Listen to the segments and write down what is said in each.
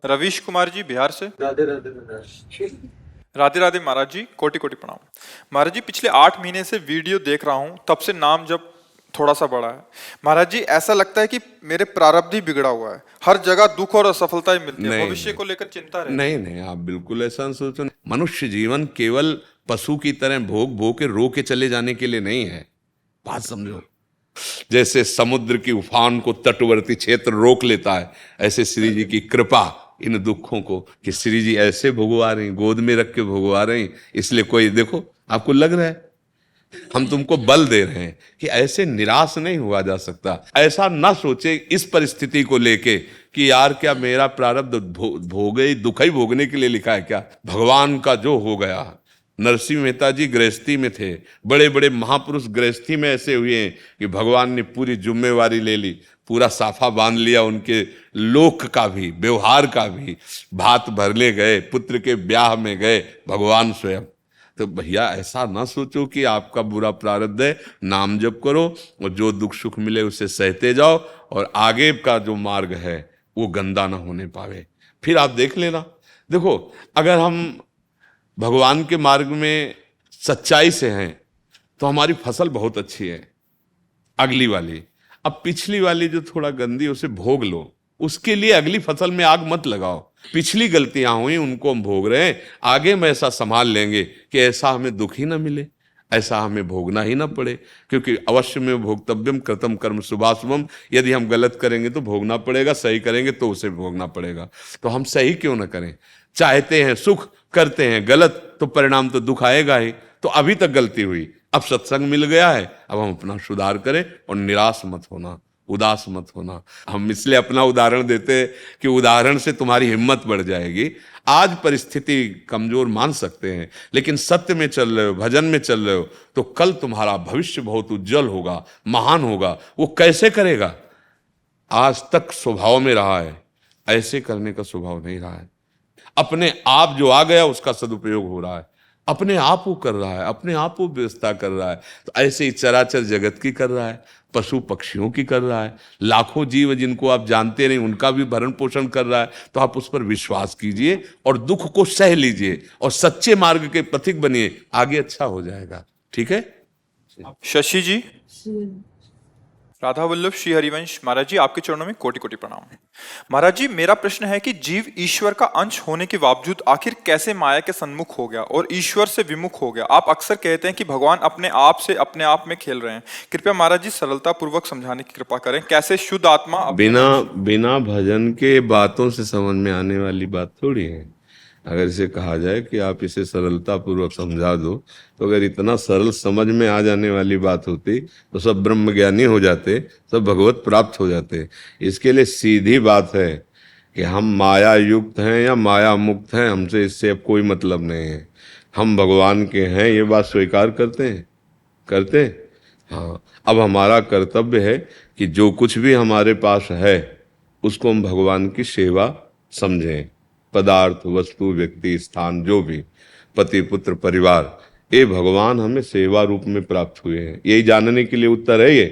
रवीश कुमार जी बिहार से। राधे राधे महाराज। राधे राधे महाराज जी, कोटि कोटि प्रणाम। महाराज जी, पिछले 8 महीने से वीडियो देख रहा हूँ, तब से नाम जब थोड़ा सा बढ़ा है। महाराज जी, ऐसा लगता है कि मेरे प्रारब्ध ही बिगड़ा हुआ है, हर जगह दुख और असफलताएं मिलती है, नहीं भविष्य को लेकर चिंता रहती है। नहीं नहीं, आप बिल्कुल ऐसा न सोचो। मनुष्य जीवन केवल पशु की तरह भोग भोग के रो के चले जाने के लिए नहीं है। बात समझो। जैसे समुद्र की उफान को तटवर्ती क्षेत्र रोक लेता है, ऐसे श्री जी की कृपा इन दुखों को कि श्री जी ऐसे भुगवा रही, गोद में रख के भुगवा रही। इसलिए कोई देखो, आपको लग रहा है हम तुमको बल दे रहे हैं कि ऐसे निराश नहीं हुआ जा सकता। ऐसा ना सोचे इस परिस्थिति को लेके कि यार क्या मेरा प्रारब्ध भोगे दुख ही भोगने के लिए लिखा है क्या। भगवान का जो हो गया। नरसिंह मेहता जी गृहस्थी में थे, बड़े बड़े महापुरुष गृहस्थी में ऐसे हुए हैं कि भगवान ने पूरी जिम्मेवारी ले ली, पूरा साफा बांध लिया, उनके लोक का भी व्यवहार का भी। भात भरले गए, पुत्र के ब्याह में गए भगवान स्वयं। तो भैया ऐसा ना सोचो कि आपका बुरा प्रारब्ध है। नाम जप करो और जो दुख सुख मिले उसे सहते जाओ, और आगे का जो मार्ग है वो गंदा ना होने पावे। फिर आप देख लेना। देखो, अगर हम भगवान के मार्ग में सच्चाई से हैं तो हमारी फसल बहुत अच्छी है, अगली वाली। अब पिछली वाली जो थोड़ा गंदी है उसे भोग लो, उसके लिए अगली फसल में आग मत लगाओ। पिछली गलतियां हुई उनको हम भोग रहे हैं, आगे में ऐसा संभाल लेंगे कि ऐसा हमें दुख ही ना मिले, ऐसा हमें भोगना ही ना पड़े। क्योंकि अवश्य में भोक्तव्यम कृतम कर्म शुभाशुभम। यदि हम गलत करेंगे तो भोगना पड़ेगा, सही करेंगे तो उसे भोगना पड़ेगा। तो हम सही क्यों ना करें। चाहते हैं सुख, करते हैं गलत, तो परिणाम तो दुख आएगा ही। तो अभी तक गलती हुई, अब सत्संग मिल गया है, अब हम अपना सुधार करें और निराश मत होना, उदास मत होना। हम इसलिए अपना उदाहरण देते हैं कि उदाहरण से तुम्हारी हिम्मत बढ़ जाएगी। आज परिस्थिति कमजोर मान सकते हैं, लेकिन सत्य में चल रहे हो, भजन में चल रहे हो, तो कल तुम्हारा भविष्य बहुत उज्जवल होगा, महान होगा। वो कैसे करेगा? आज तक स्वभाव में रहा है, ऐसे करने का स्वभाव नहीं रहा है। अपने आप जो आ गया उसका सदुपयोग हो रहा है, अपने आप वो कर रहा है, अपने आप वो व्यवस्था कर रहा है। तो ऐसे ही चराचर जगत की कर रहा है, पशु पक्षियों की कर रहा है, लाखों जीव जिनको आप जानते नहीं उनका भी भरण पोषण कर रहा है। तो आप उस पर विश्वास कीजिए और दुख को सह लीजिए और सच्चे मार्ग के पथिक बनिए, आगे अच्छा हो जाएगा। ठीक है। शशि जी, राधा वल्लभ श्री हरिवंश। महाराज जी, आपके चरणों में कोटि कोटि प्रणाम। महाराज जी, मेरा प्रश्न है कि जीव ईश्वर का अंश होने के बावजूद आखिर कैसे माया के सन्मुख हो गया और ईश्वर से विमुख हो गया। आप अक्सर कहते हैं कि भगवान अपने आप से अपने आप में खेल रहे हैं। कृपया महाराज जी सरलता पूर्वक समझाने की कृपा करें, कैसे शुद्ध आत्मा बिना भजन के बातों से समझ में आने वाली बात थोड़ी है। अगर इसे कहा जाए कि आप इसे सरलता पूर्वक समझा दो, तो अगर इतना सरल समझ में आ जाने वाली बात होती तो सब ब्रह्म ज्ञानी हो जाते, सब भगवत प्राप्त हो जाते। इसके लिए सीधी बात है कि हम माया युक्त हैं या माया मुक्त हैं, हमसे इससे अब कोई मतलब नहीं है। हम भगवान के हैं, ये बात स्वीकार करते हैं, करते हैं। हाँ, अब हमारा कर्तव्य है कि जो कुछ भी हमारे पास है उसको हम भगवान की सेवा समझें। पदार्थ, वस्तु, व्यक्ति, स्थान, जो भी, पति, पुत्र, परिवार, ये भगवान हमें सेवा रूप में प्राप्त हुए हैं। यही जानने के लिए उत्तर है ये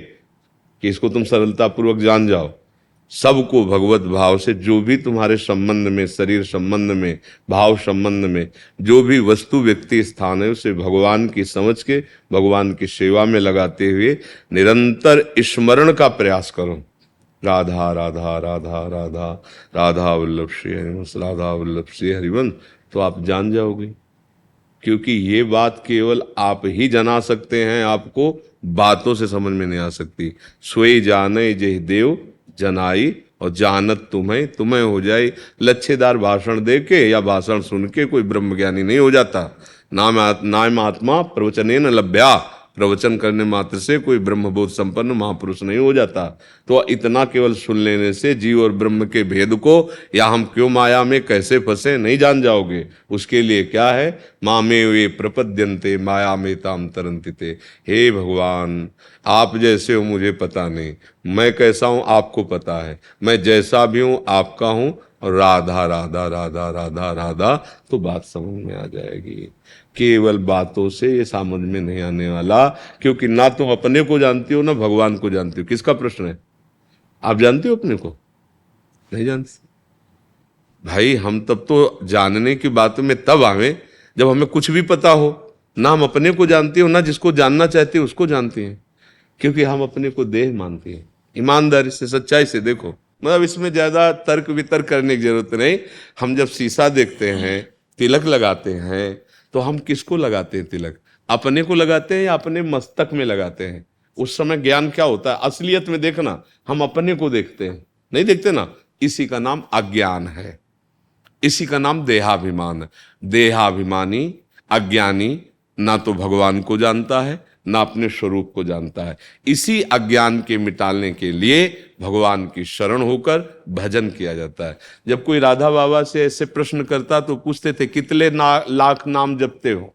कि इसको तुम सरलता पूर्वक जान जाओ। सबको भगवत भाव से, जो भी तुम्हारे संबंध में, शरीर संबंध में, भाव संबंध में, जो भी वस्तु, व्यक्ति, स्थान है, उसे भगवान की समझ के भगवान की सेवा में लगाते हुए निरंतर स्मरण का प्रयास करो। राधा राधा राधा राधा, राधा वल्लभ श्री हरिवंश, राधा वल्लभ श्री हरिवंश। तो आप जान जाओगे, क्योंकि ये बात केवल आप ही जना सकते हैं, आपको बातों से समझ में नहीं आ सकती। सोई जाने जय देव जनाई, और जानत तुम्हें तुम्हें हो जाए। लच्छेदार भाषण दे के या भाषण सुन के कोई ब्रह्मज्ञानी नहीं हो जाता। नाम आत्मा प्रवचनेन लभ्या, प्रवचन करने मात्र से कोई ब्रह्मबोध संपन्न महापुरुष नहीं हो जाता। तो इतना केवल सुन लेने से जीव और ब्रह्म के भेद को, या हम क्यों माया में कैसे फंसे, नहीं जान जाओगे। उसके लिए क्या है, मामे वे प्रपद्यन्ते माया में ताम तरंतिते। हे भगवान, आप जैसे हो मुझे पता नहीं, मैं कैसा हूँ आपको पता है, मैं जैसा भी हूँ आपका हूँ। और राधा राधा राधा राधा राधा, तो बात समझ में आ जाएगी। केवल बातों से ये समझ में नहीं आने वाला, क्योंकि ना तुम अपने को जानती हो ना भगवान को जानती हो। किसका प्रश्न है? आप जानते हो अपने को? नहीं जानते। भाई हम तब तो जानने की बातों में तब आवे जब हमें कुछ भी पता हो। ना हम अपने को जानते हो, ना जिसको जानना चाहते हो उसको जानते हैं, क्योंकि हम अपने को देह मानते हैं। ईमानदारी से, सच्चाई से देखो, मतलब इसमें ज्यादा तर्क वितर्क करने की जरूरत नहीं। हम जब शीशा देखते हैं, तिलक लगाते हैं, तो हम किसको लगाते हैं तिलक? अपने को लगाते हैं या अपने मस्तक में लगाते हैं? उस समय ज्ञान क्या होता है? असलियत में देखना, हम अपने को देखते हैं, नहीं देखते ना। इसी का नाम अज्ञान है, इसी का नाम देहाभिमान है। देहाभिमानी अज्ञानी ना तो भगवान को जानता है, ना अपने स्वरूप को जानता है। इसी अज्ञान के मिटाने के लिए भगवान की शरण होकर भजन किया जाता है। जब कोई राधा बाबा से ऐसे प्रश्न करता तो पूछते थे, कितने लाख नाम जपते हो?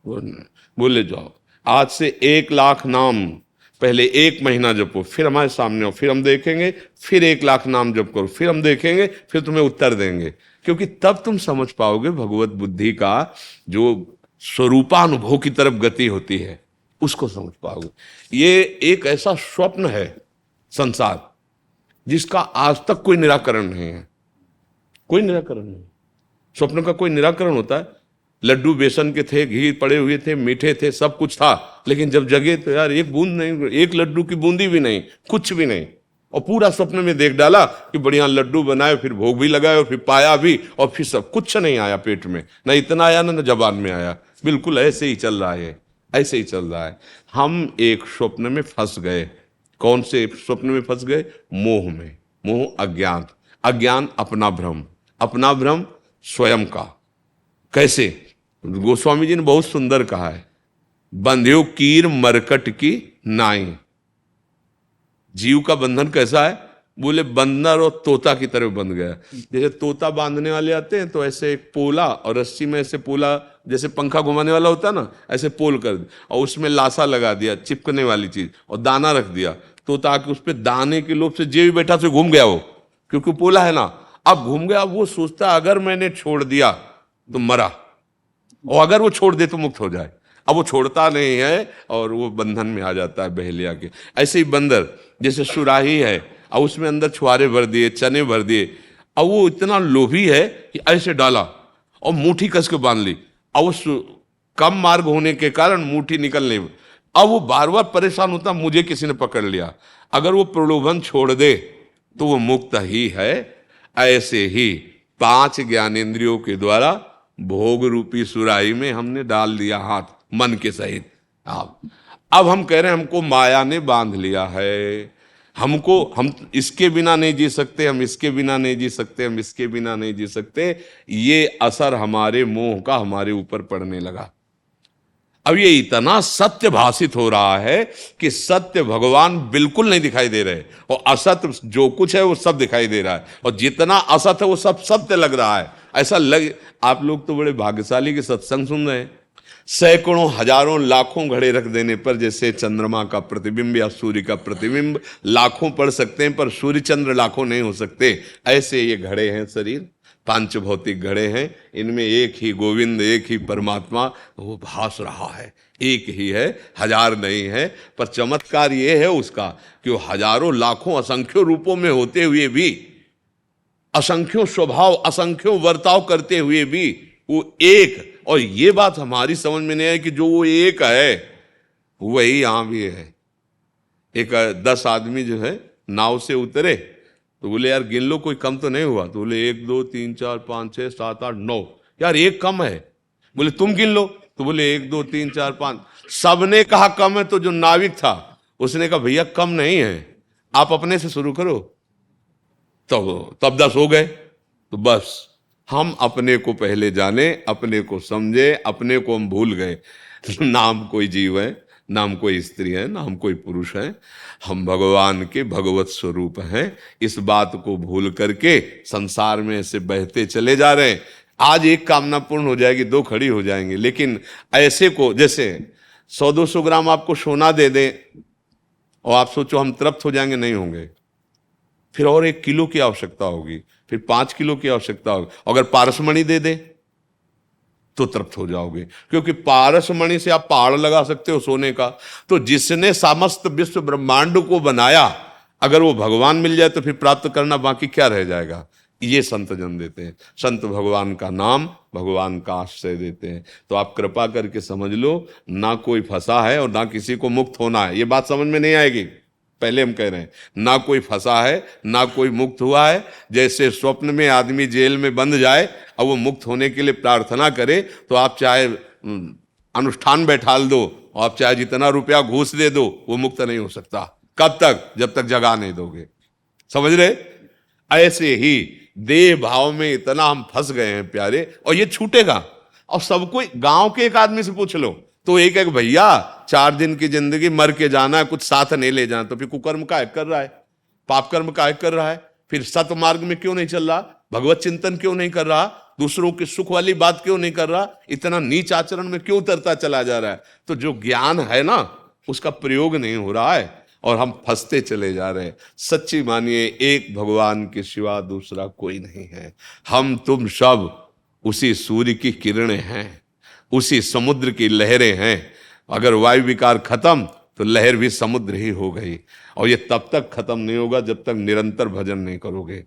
बोले जाओ आज से 1,00,000 नाम, पहले 1 महीना जपो, फिर हमारे सामने हो, फिर हम देखेंगे, फिर 1,00,000 नाम जप करो, फिर हम देखेंगे, फिर तुम्हें उत्तर देंगे। क्योंकि तब तुम समझ पाओगे भगवत बुद्धि का जो स्वरूपानुभव की तरफ गति होती है, उसको समझ पाओगे। ये एक ऐसा स्वप्न है संसार जिसका आज तक कोई निराकरण नहीं है, कोई निराकरण नहीं। स्वप्न का कोई निराकरण होता है? लड्डू बेसन के थे, घी पड़े हुए थे, मीठे थे, सब कुछ था, लेकिन जब जगे तो यार एक बूंद नहीं, एक लड्डू की बूंदी भी नहीं, कुछ भी नहीं। और पूरा स्वप्न में देख डाला कि बढ़िया लड्डू बनाए, फिर भोग भी लगाए, और फिर पाया भी, और फिर सब कुछ नहीं आया पेट में, ना इतना आया ना जबान में आया। बिल्कुल ऐसे ही चल रहा है, ऐसे ही चल रहा है। हम एक स्वप्न में फंस गए। कौन से स्वप्न में फंस गए? मोह में। मोह अज्ञान, अज्ञान अपना भ्रम, अपना भ्रम स्वयं का। कैसे? गोस्वामी जी ने बहुत सुंदर कहा है, बंध्यो कीर मरकट की नाई। जीव का बंधन कैसा है? बोले बंदर और तोता की तरह बंध गया। जैसे तोता बांधने वाले आते हैं तो ऐसे एक पोला, और रस्सी में ऐसे पोला जैसे पंखा घुमाने वाला होता है ना, ऐसे पोल कर दिया, और उसमें लासा लगा दिया, चिपकने वाली चीज, और दाना रख दिया। तोता आके उस पर दाने के लोभ से जे भी बैठा तो घूम गया वो, क्योंकि पोला है ना। अब घूम गया, वो सोचता अगर मैंने छोड़ दिया तो मरा, और अगर वो छोड़ दे तो मुक्त हो जाए। अब वो छोड़ता नहीं है और वो बंधन में आ जाता है बहेलिया के। ऐसे ही बंदर जैसे सुराही है, और उसमें अंदर छुआरे भर दिए, चने भर दिए, और वो इतना लोभी है कि ऐसे डाला और मुट्ठी कस के बांध ली, और उस कम मार्ग होने के कारण मुट्ठी निकल नहीं। अब वो बार बार परेशान होता, मुझे किसी ने पकड़ लिया। अगर वो प्रलोभन छोड़ दे तो वो मुक्त ही है। ऐसे ही 5 ज्ञानेंद्रियों के द्वारा भोग रूपी सुराही में हमने डाल दिया हाथ, मन के सहित। अब हम कह रहे हैं हमको माया ने बांध लिया है, हम इसके बिना नहीं जी सकते, हम इसके बिना नहीं जी सकते, हम इसके बिना नहीं जी सकते। ये असर हमारे मोह का हमारे ऊपर पड़ने लगा। अब ये इतना सत्य भाषित हो रहा है कि सत्य भगवान बिल्कुल नहीं दिखाई दे रहे, और असत्य जो कुछ है वो सब दिखाई दे रहा है, और जितना असत्य है वो सब सत्य लग रहा है। ऐसा लग, आप लोग तो बड़े भाग्यशाली के सत्संग सुन रहे हैं। सैकड़ों, हजारों, लाखों घड़े रख देने पर, जैसे चंद्रमा का प्रतिबिंब या सूर्य का प्रतिबिंब लाखों पड़ सकते हैं, पर सूर्य चंद्र लाखों नहीं हो सकते। ऐसे ये घड़े हैं शरीर, 5 भौतिक घड़े हैं, इनमें एक ही गोविंद, एक ही परमात्मा वो भास रहा है, एक ही है, हजार नहीं है। पर चमत्कार ये है उसका कि वो हजारों, लाखों, असंख्यों रूपों में होते हुए भी, असंख्यों स्वभाव, असंख्यों वर्ताव करते हुए भी वो एक। और ये बात हमारी समझ में नहीं है कि जो वो एक है वही यहां भी है। एक 10 आदमी जो है नाव से उतरे तो बोले यार गिन लो कोई कम तो नहीं हुआ? तो बोले 1 2 3 4 5 6 7 8 9, यार एक कम है। बोले तुम गिन लो। तो बोले 1 2 3 4 5, सबने कहा कम है। तो जो नाविक था उसने कहा भैया कम नहीं है, आप अपने से शुरू करो। तब 10 हो गए। तो बस हम अपने को पहले जाने, अपने को समझे, अपने को हम भूल गए। नाम कोई जीव है, नाम कोई स्त्री है, नाम कोई पुरुष है, हम भगवान के भगवत स्वरूप हैं। इस बात को भूल करके संसार में से बहते चले जा रहे हैं। आज एक कामना पूर्ण हो जाएगी, 2 खड़ी हो जाएंगी। लेकिन ऐसे को जैसे 100-200 ग्राम आपको सोना दे दें और आप सोचो हम तृप्त हो जाएंगे, नहीं होंगे। फिर और 1 किलो की आवश्यकता होगी, फिर 5 किलो की आवश्यकता होगी। अगर पारसमणि दे दे तो तृप्त हो जाओगे, क्योंकि पारसमणि से आप पहाड़ लगा सकते हो सोने का। तो जिसने समस्त विश्व ब्रह्मांड को बनाया, अगर वो भगवान मिल जाए तो फिर प्राप्त करना बाकी क्या रह जाएगा? ये संत जन देते हैं। संत भगवान का नाम, भगवान का आश्रय देते हैं। तो आप कृपा करके समझ लो, ना कोई फंसा है और ना किसी को मुक्त होना है। ये बात समझ में नहीं आएगी, पहले हम कह रहे हैं, ना कोई फंसा है ना कोई मुक्त हुआ है। जैसे स्वप्न में आदमी जेल में बंद जाए और वो मुक्त होने के लिए प्रार्थना करे, तो आप चाहे अनुष्ठान बैठाल दो, आप चाहे जितना रुपया घूस दे दो, वो मुक्त नहीं हो सकता। कब तक? जब तक जगा नहीं दोगे। समझ रहे? ऐसे ही देह भाव में इतना हम फंस गए हैं प्यारे, और ये छूटेगा। और सबको, गांव के एक आदमी से पूछ लो तो एक एक भैया 4 दिन की जिंदगी, मर के जाना है, कुछ साथ नहीं ले जाना, तो फिर कुकर्म काहे कर रहा है, पाप कर्म काहे कर रहा है, फिर सत मार्ग में क्यों नहीं चल रहा, भगवत चिंतन क्यों नहीं कर रहा, दूसरों के सुख वाली बात क्यों नहीं कर रहा, इतना नीच आचरण में क्यों उतरता चला जा रहा है? तो जो ज्ञान है ना, उसका प्रयोग नहीं हो रहा है और हम फंसते चले जा रहे हैं। सच्ची मानिए, एक भगवान के सिवा दूसरा कोई नहीं है। हम तुम सब उसी सूर्य की किरणें हैं, उसी समुद्र की लहरें हैं। अगर वायु विकार खत्म तो लहर भी समुद्र ही हो गई। और ये तब तक खत्म नहीं होगा जब तक निरंतर भजन नहीं करोगे।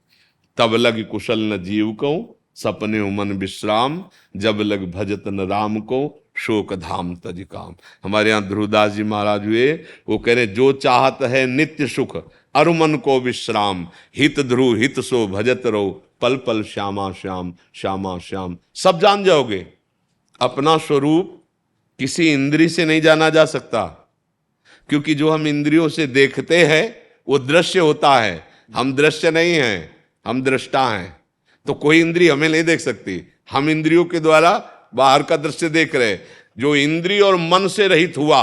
तब लग कुशल न जीव को, सपने मन विश्राम, जब लग भजत न राम को, शोक धाम तज काम। हमारे यहाँ ध्रुवदास जी महाराज हुए, वो कह रहे, जो चाहत है नित्य सुख, अरु मन को विश्राम, हित ध्रुव हित सो भजत रहो, पल पल श्यामा श्याम श्यामा श्याम। सब जान जाओगे। अपना स्वरूप किसी इंद्री से नहीं जाना जा सकता, क्योंकि जो हम इंद्रियों से देखते हैं वो दृश्य होता है। हम दृश्य नहीं हैं, हम दृष्टा हैं। तो कोई इंद्री हमें नहीं देख सकती। हम इंद्रियों के द्वारा बाहर का दृश्य देख रहे। जो इंद्रिय और मन से रहित हुआ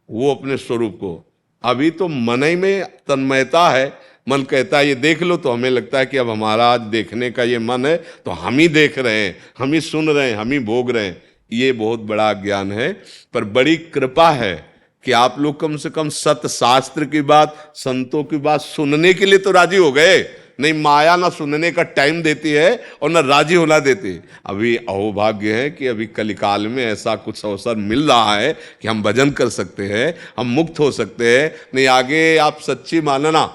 वो अपने स्वरूप को, अभी तो मन ही में तन्मयता है। मन कहता है ये देख लो, तो हमें लगता है कि अब हमारा आज देखने का ये मन है, तो हम ही देख रहे हैं, हम ही सुन रहे हैं, हम ही भोग रहे हैं। ये बहुत बड़ा ज्ञान है। पर बड़ी कृपा है कि आप लोग कम से कम सत शास्त्र की बात, संतों की बात सुनने के लिए तो राजी हो गए। नहीं, माया ना सुनने का टाइम देती है और ना राजी होना देती। अभी अहोभाग्य है कि अभी कलिकाल में ऐसा कुछ अवसर मिल रहा है कि हम भजन कर सकते हैं, हम मुक्त हो सकते हैं। नहीं, आगे आप सच्ची मानना,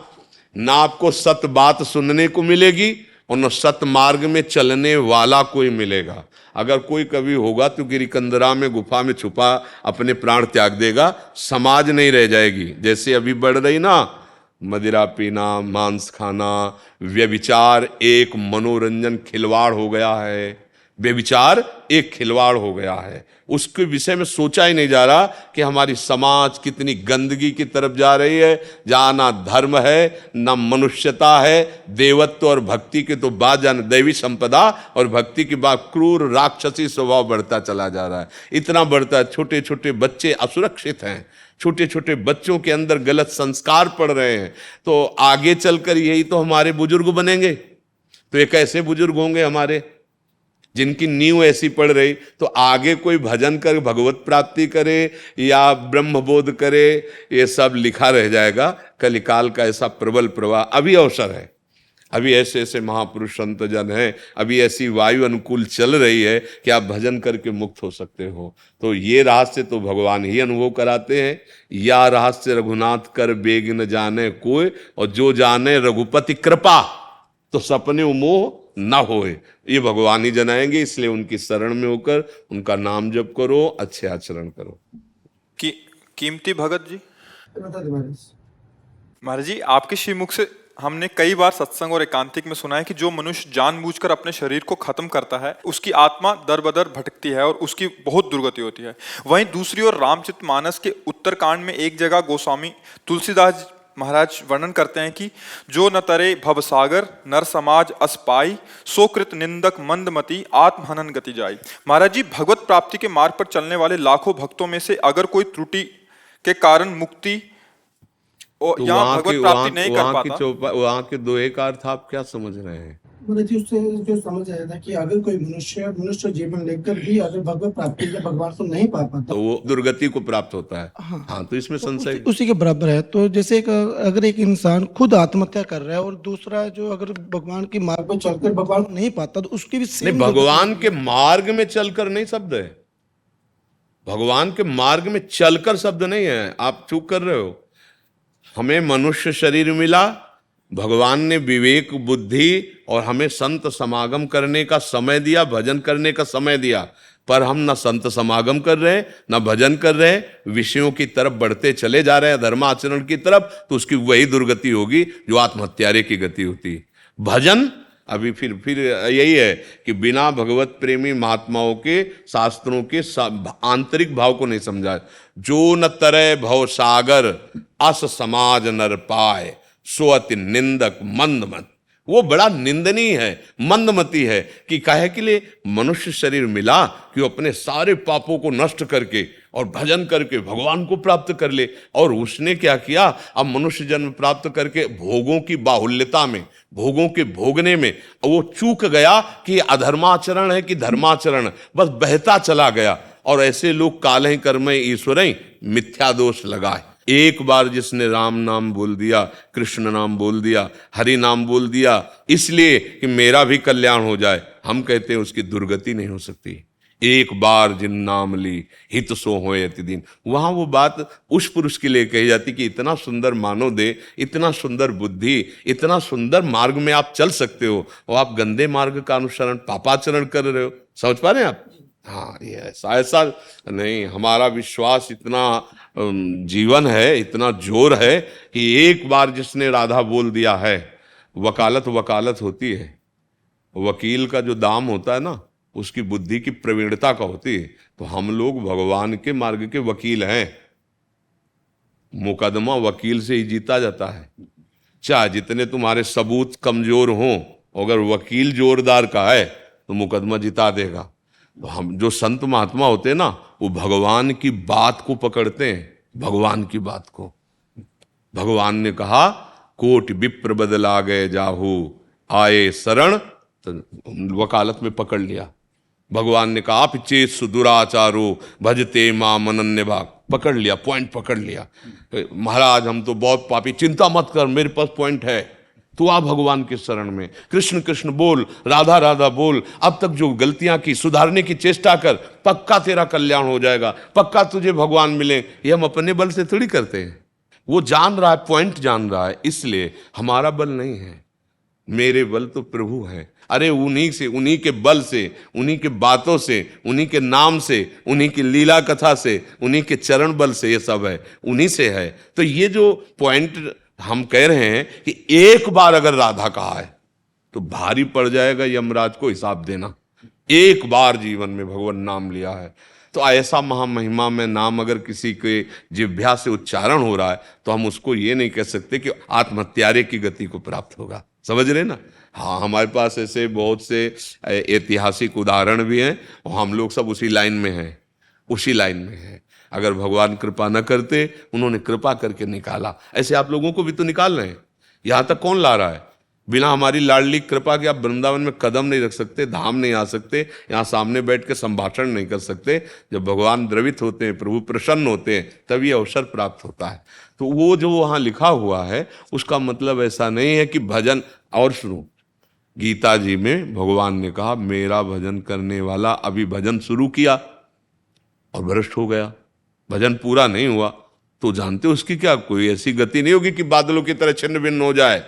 ना आपको सत बात सुनने को मिलेगी और न सत मार्ग में चलने वाला कोई मिलेगा। अगर कोई कभी होगा तो गिरिकंदरा में गुफा में छुपा अपने प्राण त्याग देगा, समाज नहीं रह जाएगी। जैसे अभी बढ़ रही ना, मदिरा पीना, मांस खाना, व्यभिचार एक मनोरंजन खिलवाड़ हो गया है। व्यभिचार एक खिलवाड़ हो गया है। उसके विषय में सोचा ही नहीं जा रहा कि हमारी समाज कितनी गंदगी की तरफ जा रही है, जहाँ ना धर्म है ना मनुष्यता है। देवत्व और भक्ति के तो बात जाने, दैवी संपदा और भक्ति की बात, क्रूर राक्षसी स्वभाव बढ़ता चला जा रहा है। इतना बढ़ता है, छोटे छोटे बच्चे असुरक्षित हैं, छोटे छोटे बच्चों के अंदर गलत संस्कार पड़ रहे हैं। तो आगे चलकर यही तो हमारे बुजुर्ग बनेंगे। तो एक ऐसे बुजुर्ग होंगे हमारे जिनकी नींव ऐसी पड़ रही, तो आगे कोई भजन कर भगवत प्राप्ति करे या ब्रह्म बोध करे, ये सब लिखा रह जाएगा। कलिकाल का ऐसा प्रबल प्रवाह अभी अवसर है। अभी ऐसे ऐसे महापुरुष संत जन हैं, अभी ऐसी वायु अनुकूल चल रही है कि आप भजन करके मुक्त हो सकते हो। तो ये रहस्य तो भगवान ही अनुभव कराते हैं। या रहस्य रघुनाथ कर बेग न जाने कोई, और जो जाने रघुपति कृपा, तो सपने मोह न होए, ये भगवान ही जनाएंगे। इसलिए उनकी शरण में होकर उनका नाम जप करो, अच्छे आचरण करो। कीमती भगत जी महाराज जी, आपके श्रीमुख से हमने कई बार सत्संग और एकांतिक में सुना है कि जो मनुष्य जानबूझकर अपने शरीर को खत्म करता है, उसकी आत्मा दर बदर भटकती है और उसकी बहुत दुर्गति होती है। वहीं दूसरी ओर रामचरितमानस के उत्तरकांड में एक जगह गोस्वामी तुलसीदास महाराज वर्णन करते हैं कि जो न तरे भवसागर नर समाज अस्पाई, सोकृत निंदक मंदमती आत्महनन गति जाई। महाराज जी, भगवत प्राप्ति के मार्ग पर चलने वाले लाखों भक्तों में से अगर कोई त्रुटि के कारण मुक्ति तो या भगवत प्राप्ति नहीं कर पाता, वहां के दो एक अर्थ आप क्या समझ रहे हैं? महाराज जी, उससे जो समझ आया था कि अगर कोई मनुष्य जीवन लेकर भी अगर भगवत प्राप्ति या भगवान को नहीं पा पाता, तो वो दुर्गति को प्राप्त होता है। हाँ, तो इसमें संशय उसी के बराबर है। तो जैसे अगर एक इंसान खुद आत्महत्या कर रहा है और दूसरा जो अगर भगवान के मार्ग पर चलकर भगवान को नहीं पाता, तो उसकी भी नहीं, भगवान के मार्ग में चलकर नहीं शब्द है, भगवान के मार्ग में चलकर शब्द नहीं है। आप चूक कर रहे हो। हमें मनुष्य शरीर मिला, भगवान ने विवेक बुद्धि और हमें संत समागम करने का समय दिया, भजन करने का समय दिया, पर हम ना संत समागम कर रहे हैं, ना भजन कर रहे हैं, विषयों की तरफ बढ़ते चले जा रहे हैं, धर्माचरण की तरफ, तो उसकी वही दुर्गति होगी जो आत्महत्यारे की गति होती है। भजन अभी फिर यही है कि बिना भगवत प्रेमी महात्माओं के, शास्त्रों के आंतरिक भाव को नहीं समझा। जो न तरय भव सागर अस समाज नर पाए, सो अति निंदक मंदमत। वो बड़ा निंदनीय है, मंदमती है कि काहे के लिए मनुष्य शरीर मिला कि वो अपने सारे पापों को नष्ट करके और भजन करके भगवान को प्राप्त कर ले। और उसने क्या किया, अब मनुष्य जन्म प्राप्त करके भोगों की बाहुल्यता में, भोगों के भोगने में वो चूक गया कि अधर्माचरण है कि धर्माचरण, बस बहता चला गया। और ऐसे लोग काल कर्म ईश्वर मिथ्या दोष लगाए। एक बार जिसने राम नाम बोल दिया, कृष्ण नाम बोल दिया, हरि नाम बोल दिया, इसलिए कि मेरा भी कल्याण हो जाए, हम कहते हैं उसकी दुर्गति नहीं हो सकती। एक बार जिन नाम ली हित सो होए अति दिन। वहां वो बात उस पुरुष के लिए कही जाती कि इतना सुंदर मानव दे, इतना सुंदर बुद्धि, इतना सुंदर मार्ग में आप चल सकते हो और आप गंदे मार्ग का अनुसरण, पापाचरण कर रहे हो। समझ पा रहे हैं आप? हाँ, ये ऐसा नहीं। हमारा विश्वास इतना जीवन है, इतना जोर है कि एक बार जिसने राधा बोल दिया है, वकालत वकालत होती है। वकील का जो दाम होता है ना, उसकी बुद्धि की प्रवीणता का होती है। तो हम लोग भगवान के मार्ग के वकील हैं। मुकदमा वकील से ही जीता जाता है। चाहे जितने तुम्हारे सबूत कमजोर हों, अगर वकील जोरदार का है तो मुकदमा जिता देगा। तो हम जो संत महात्मा होते हैं ना, वो भगवान की बात को पकड़ते हैं, भगवान की बात को। भगवान ने कहा कोटि विप्र बदला गए जाहू आए शरण, तो वकालत में पकड़ लिया। भगवान ने कहा आप चेत सुदुराचारो भजते माम अनन्य भाग, पकड़ लिया, पॉइंट पकड़ लिया। महाराज हम तो बहुत पापी, चिंता मत कर, मेरे पास पॉइंट है, तू आ भगवान के शरण में, कृष्ण कृष्ण बोल, राधा राधा बोल, अब तक जो गलतियां की सुधारने की चेष्टा कर, पक्का तेरा कल्याण हो जाएगा, पक्का तुझे भगवान मिले। ये हम अपने बल से थोड़ी करते हैं। वो जान रहा है, पॉइंट जान रहा है, इसलिए हमारा बल नहीं है, मेरे बल तो प्रभु है। अरे उन्हीं से, उन्हीं के बल से, उन्हीं के बातों से, उन्हीं के नाम से, उन्हीं की लीला कथा से, उन्हीं के चरण बल से ये सब है, उन्हीं से है। तो ये जो पॉइंट हम कह रहे हैं कि एक बार अगर राधा कहा है तो भारी पड़ जाएगा यमराज को हिसाब देना। एक बार जीवन में भगवान नाम लिया है तो ऐसा महामहिमा में नाम अगर किसी के जिह्वा से उच्चारण हो रहा है तो हम उसको ये नहीं कह सकते कि आत्महत्यारे की गति को प्राप्त होगा। समझ रहे ना? हाँ, हमारे पास ऐसे बहुत से ऐतिहासिक उदाहरण भी हैं और हम लोग सब उसी लाइन में हैं, उसी लाइन में हैं। अगर भगवान कृपा न करते, उन्होंने कृपा करके निकाला, ऐसे आप लोगों को भी तो निकाल रहे हैं। यहां तक कौन ला रहा है? बिना हमारी लाडली कृपा के आप वृंदावन में कदम नहीं रख सकते, धाम नहीं आ सकते, यहाँ सामने बैठ के संभाषण नहीं कर सकते। जब भगवान द्रवित होते हैं, प्रभु प्रसन्न होते हैं, तब ये अवसर प्राप्त होता है। तो वो जो वहाँ लिखा हुआ है उसका मतलब ऐसा नहीं है कि भजन। और सुनो, गीता जी में भगवान ने कहा मेरा भजन करने वाला अभी भजन शुरू किया और भ्रष्ट हो गया, भजन पूरा नहीं हुआ, तो जानते हो उसकी क्या कोई ऐसी गति नहीं होगी कि बादलों की तरह छिन्न भिन्न हो जाए।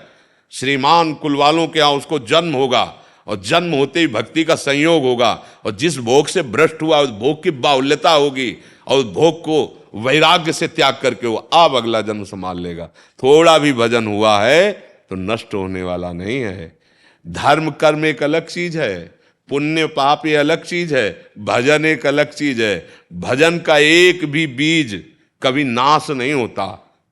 श्रीमान कुल वालों के यहाँ उसको जन्म होगा और जन्म होते ही भक्ति का संयोग होगा और जिस भोग से भ्रष्ट हुआ उस भोग की बाहुल्यता होगी और उस भोग को वैराग्य से त्याग करके वो अब अगला जन्म संभाल लेगा। थोड़ा भी भजन हुआ है तो नष्ट होने वाला नहीं है। धर्म कर्म एक अलग चीज है, पुण्य पाप ये अलग चीज है, भजन एक अलग चीज है। भजन का एक भी बीज कभी नाश नहीं होता,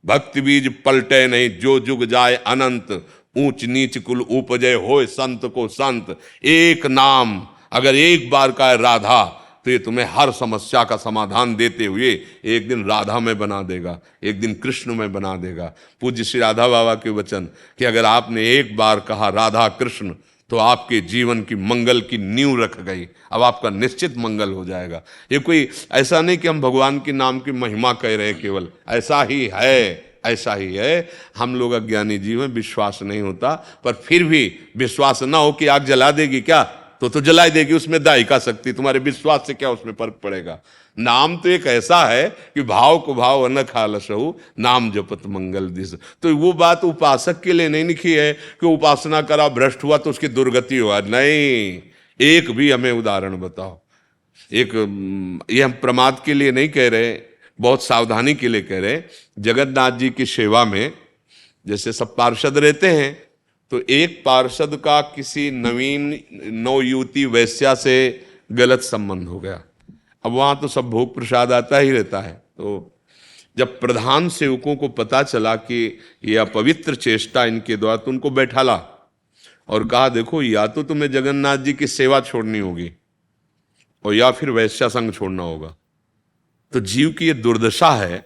भक्ति बीज पलटे नहीं, जो जुग जाए अनंत, ऊंच नीच कुल उपजय होए संत को संत। एक नाम अगर एक बार का है राधा, तो ये तुम्हें हर समस्या का समाधान देते हुए एक दिन राधा में बना देगा, एक दिन कृष्ण में बना देगा। पूज्य श्री राधा बाबा के वचन कि अगर आपने एक बार कहा राधा कृष्ण तो आपके जीवन की मंगल की नींव रख गई, अब आपका निश्चित मंगल हो जाएगा। ये कोई ऐसा नहीं कि हम भगवान के नाम की महिमा कह रहे हैं, केवल ऐसा ही है, ऐसा ही है। हम लोग अज्ञानी जीव हैं, विश्वास नहीं होता, पर फिर भी विश्वास ना हो कि आग जला देगी क्या, तो जलाई देगी, उसमें दाई का शक्ति, तुम्हारे विश्वास से क्या उसमें फर्क पड़ेगा। नाम तो एक ऐसा है कि भाव को भाव अनख आलसहु, नाम जपत मंगल दिस। तो वो बात उपासक के लिए नहीं लिखी है कि उपासना करा भ्रष्ट हुआ तो उसकी दुर्गति हुआ, नहीं। एक भी हमें उदाहरण बताओ। एक ये हम प्रमाद के लिए नहीं कह रहे, बहुत सावधानी के लिए कह रहे। जगन्नाथ जी की सेवा में जैसे सब पार्षद रहते हैं, तो एक पार्षद का किसी नवीन नवयुवती वैश्या से गलत संबंध हो गया। अब वहां तो सब भोग प्रसाद आता ही रहता है। तो जब प्रधान सेवकों को पता चला कि यह अपवित्र चेष्टा इनके द्वारा, तो उनको बैठाला और कहा देखो, या तो तुम्हें जगन्नाथ जी की सेवा छोड़नी होगी और या फिर वैश्या संग छोड़ना होगा। तो जीव की ये दुर्दशा है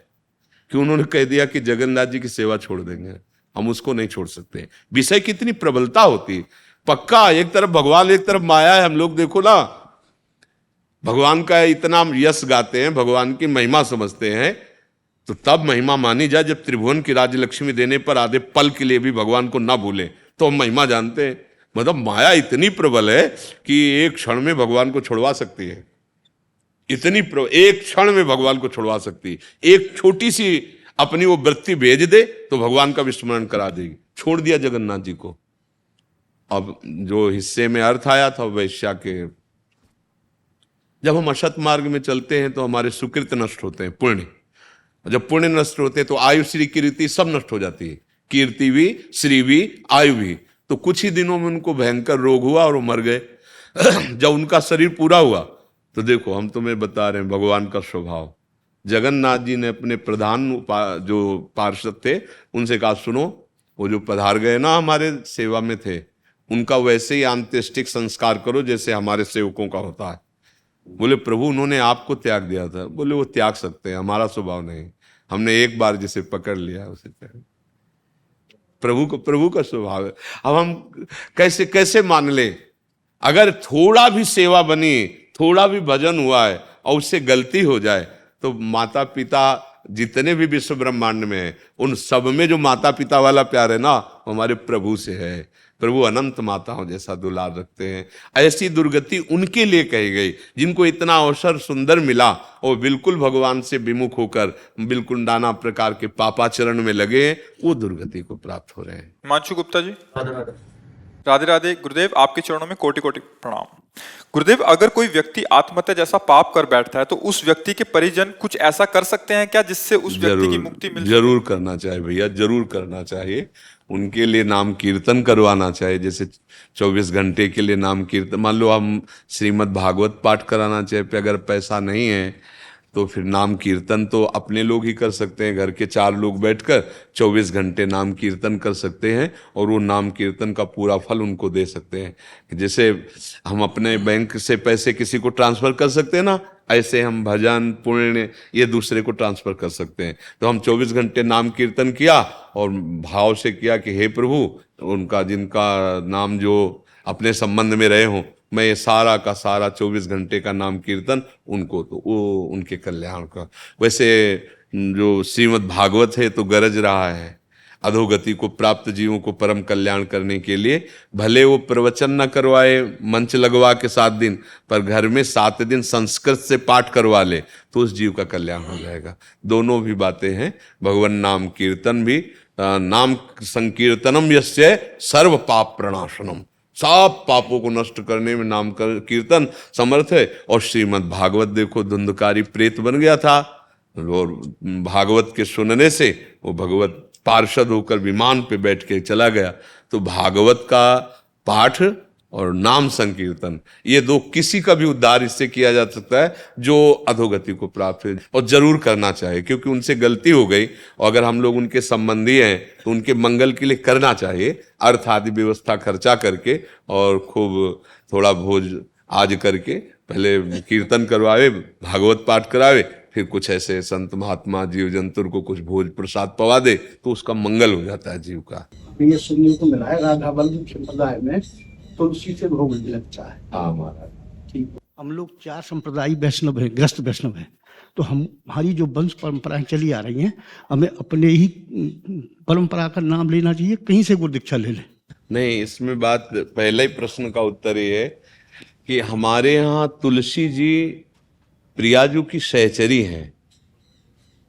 कि उन्होंने कह दिया कि जगन्नाथ जी की सेवा छोड़ देंगे, हम उसको नहीं छोड़ सकते। विषय कितनी प्रबलता होती। पक्का एक तरफ भगवान एक तरफ माया है। हम लोग देखो ना, भगवान का इतना यश गाते हैं, भगवान की महिमा समझते हैं, तो तब महिमा मानी जाए जब त्रिभुवन की राज्य लक्ष्मी देने पर आधे पल के लिए भी भगवान को ना भूले, तो हम महिमा जानते हैं। मतलब माया इतनी प्रबल है कि एक क्षण में भगवान को छुड़वा सकती है। एक क्षण में भगवान को छुड़वा सकती है। एक छोटी सी अपनी वो वृत्ति भेज दे तो भगवान का विस्मरण करा देगी। छोड़ दिया जगन्नाथ जी को। अब जो हिस्से में अर्थ आया था वैश्या के, जब हम असत मार्ग में चलते हैं तो हमारे सुकृत नष्ट होते हैं, पुण्य। जब पुण्य नष्ट होते हैं तो आयु, श्री, कीर्ति सब नष्ट हो जाती है। कीर्ति भी, श्री भी, आयु भी। तो कुछ ही दिनों में उनको भयंकर रोग हुआ और वो मर गए। जब उनका शरीर पूरा हुआ तो देखो, हम तुम्हें बता रहे हैं भगवान का स्वभाव। जगन्नाथ जी ने अपने प्रधान जो पार्षद थे उनसे कहा, सुनो, वो जो पधार गए ना हमारे सेवा में थे, उनका वैसे ही अंत्येष्टिक संस्कार करो जैसे हमारे सेवकों का होता है। बोले प्रभु, उन्होंने आपको त्याग दिया था। बोले वो त्याग सकते हैं, हमारा स्वभाव नहीं। हमने एक बार जिसे पकड़ लिया उसे त्याग। प्रभु का स्वभाव है। अब हम कैसे कैसे मान ले? अगर थोड़ा भी सेवा बनी, थोड़ा भी भजन हुआ है और उससे गलती हो जाए, तो माता पिता जितने भी विश्व ब्रह्मांड में है, उन सब में जो माता पिता वाला प्यार है ना, हमारे प्रभु से है। प्रभु अनंत माताओं जैसा दुलार रखते हैं। ऐसी दुर्गति उनके लिए कही गई जिनको इतना अवसर सुंदर मिला और बिल्कुल भगवान से विमुख होकर बिल्कुल नाना प्रकार के पापाचरण में लगे, वो दुर्गति को प्राप्त हो रहे हैं। हिमांशु गुप्ता जी, राधे राधे। गुरुदेव, आपके चरणों में कोटि कोटि प्रणाम। गुरुदेव, अगर कोई व्यक्ति आत्महत्या जैसा पाप कर बैठता है तो उस व्यक्ति के परिजन कुछ ऐसा कर सकते हैं क्या जिससे उस व्यक्ति की मुक्ति मिल? जरूर करना चाहिए भैया, जरूर करना चाहिए। उनके लिए नाम कीर्तन करवाना चाहिए। जैसे 24 घंटे के लिए नाम कीर्तन, मान लो हम श्रीमद् भागवत पाठ कराना चाहिए। अगर पैसा नहीं है तो फिर नाम कीर्तन तो अपने लोग ही कर सकते हैं। घर के 4 लोग बैठकर 24 घंटे नाम कीर्तन कर सकते हैं और वो नाम कीर्तन का पूरा फल उनको दे सकते हैं। जैसे हम अपने बैंक से पैसे किसी को ट्रांसफर कर सकते हैं ना, ऐसे हम भजन पुण्य ये दूसरे को ट्रांसफर कर सकते हैं। तो हम 24 घंटे नाम कीर्तन किया और भाव से किया कि हे प्रभु, उनका जिनका नाम जो अपने संबंध में रहे हों, मैं ये सारा का सारा 24 घंटे का नाम कीर्तन उनको, तो वो उनके कल्याण का। वैसे जो श्रीमद् भागवत है तो गरज रहा है अधोगति को प्राप्त जीवों को परम कल्याण करने के लिए। भले वो प्रवचन न करवाए मंच लगवा के 7 दिन, पर घर में 7 दिन संस्कृत से पाठ करवा ले तो उस जीव का कल्याण हो जाएगा। दोनों भी बातें हैं। भगवान नाम कीर्तन भी, नाम संकीर्तनम यस्य सर्व पाप प्रणाशनम, सब पापों को नष्ट करने में नाम कीर्तन समर्थ है। और श्रीमद् भागवत देखो, धुंधकारी प्रेत बन गया था और भागवत के सुनने से वो भगवत पार्षद होकर विमान पे बैठ के चला गया। तो भागवत का पाठ और नाम संकीर्तन, ये 2 किसी का भी उद्धार इससे किया जा सकता है जो अधोगति को प्राप्त है। और जरूर करना चाहिए, क्योंकि उनसे गलती हो गई और अगर हम लोग उनके संबंधी हैं तो उनके मंगल के लिए करना चाहिए। अर्थ आदि व्यवस्था खर्चा करके और खूब थोड़ा भोज आज करके पहले कीर्तन करवावे, भागवत पाठ करावे, फिर कुछ ऐसे संत महात्मा जीव जंतु को कुछ भोज प्रसाद पवा दे तो उसका मंगल हो जाता है जीव का। ये सुनने को मिला है राधा वल्लभ संप्रदाय में तुलसी से भोग लगता है। हाँ महाराज, ठीक। हम लोग 4 संप्रदायी वैष्णव हैं, ग्रस्त वैष्णव हैं। तो हमारी जो वंश परंपराएं चली आ रही हैं, हमें अपने ही परंपरा का नाम लेना चाहिए, कहीं से गुरु दीक्षा ले लें? नहीं, इसमें बात, पहले ही प्रश्न का उत्तर ये है कि हमारे यहाँ तुलसी जी प्रियाजू की सहचरी हैं।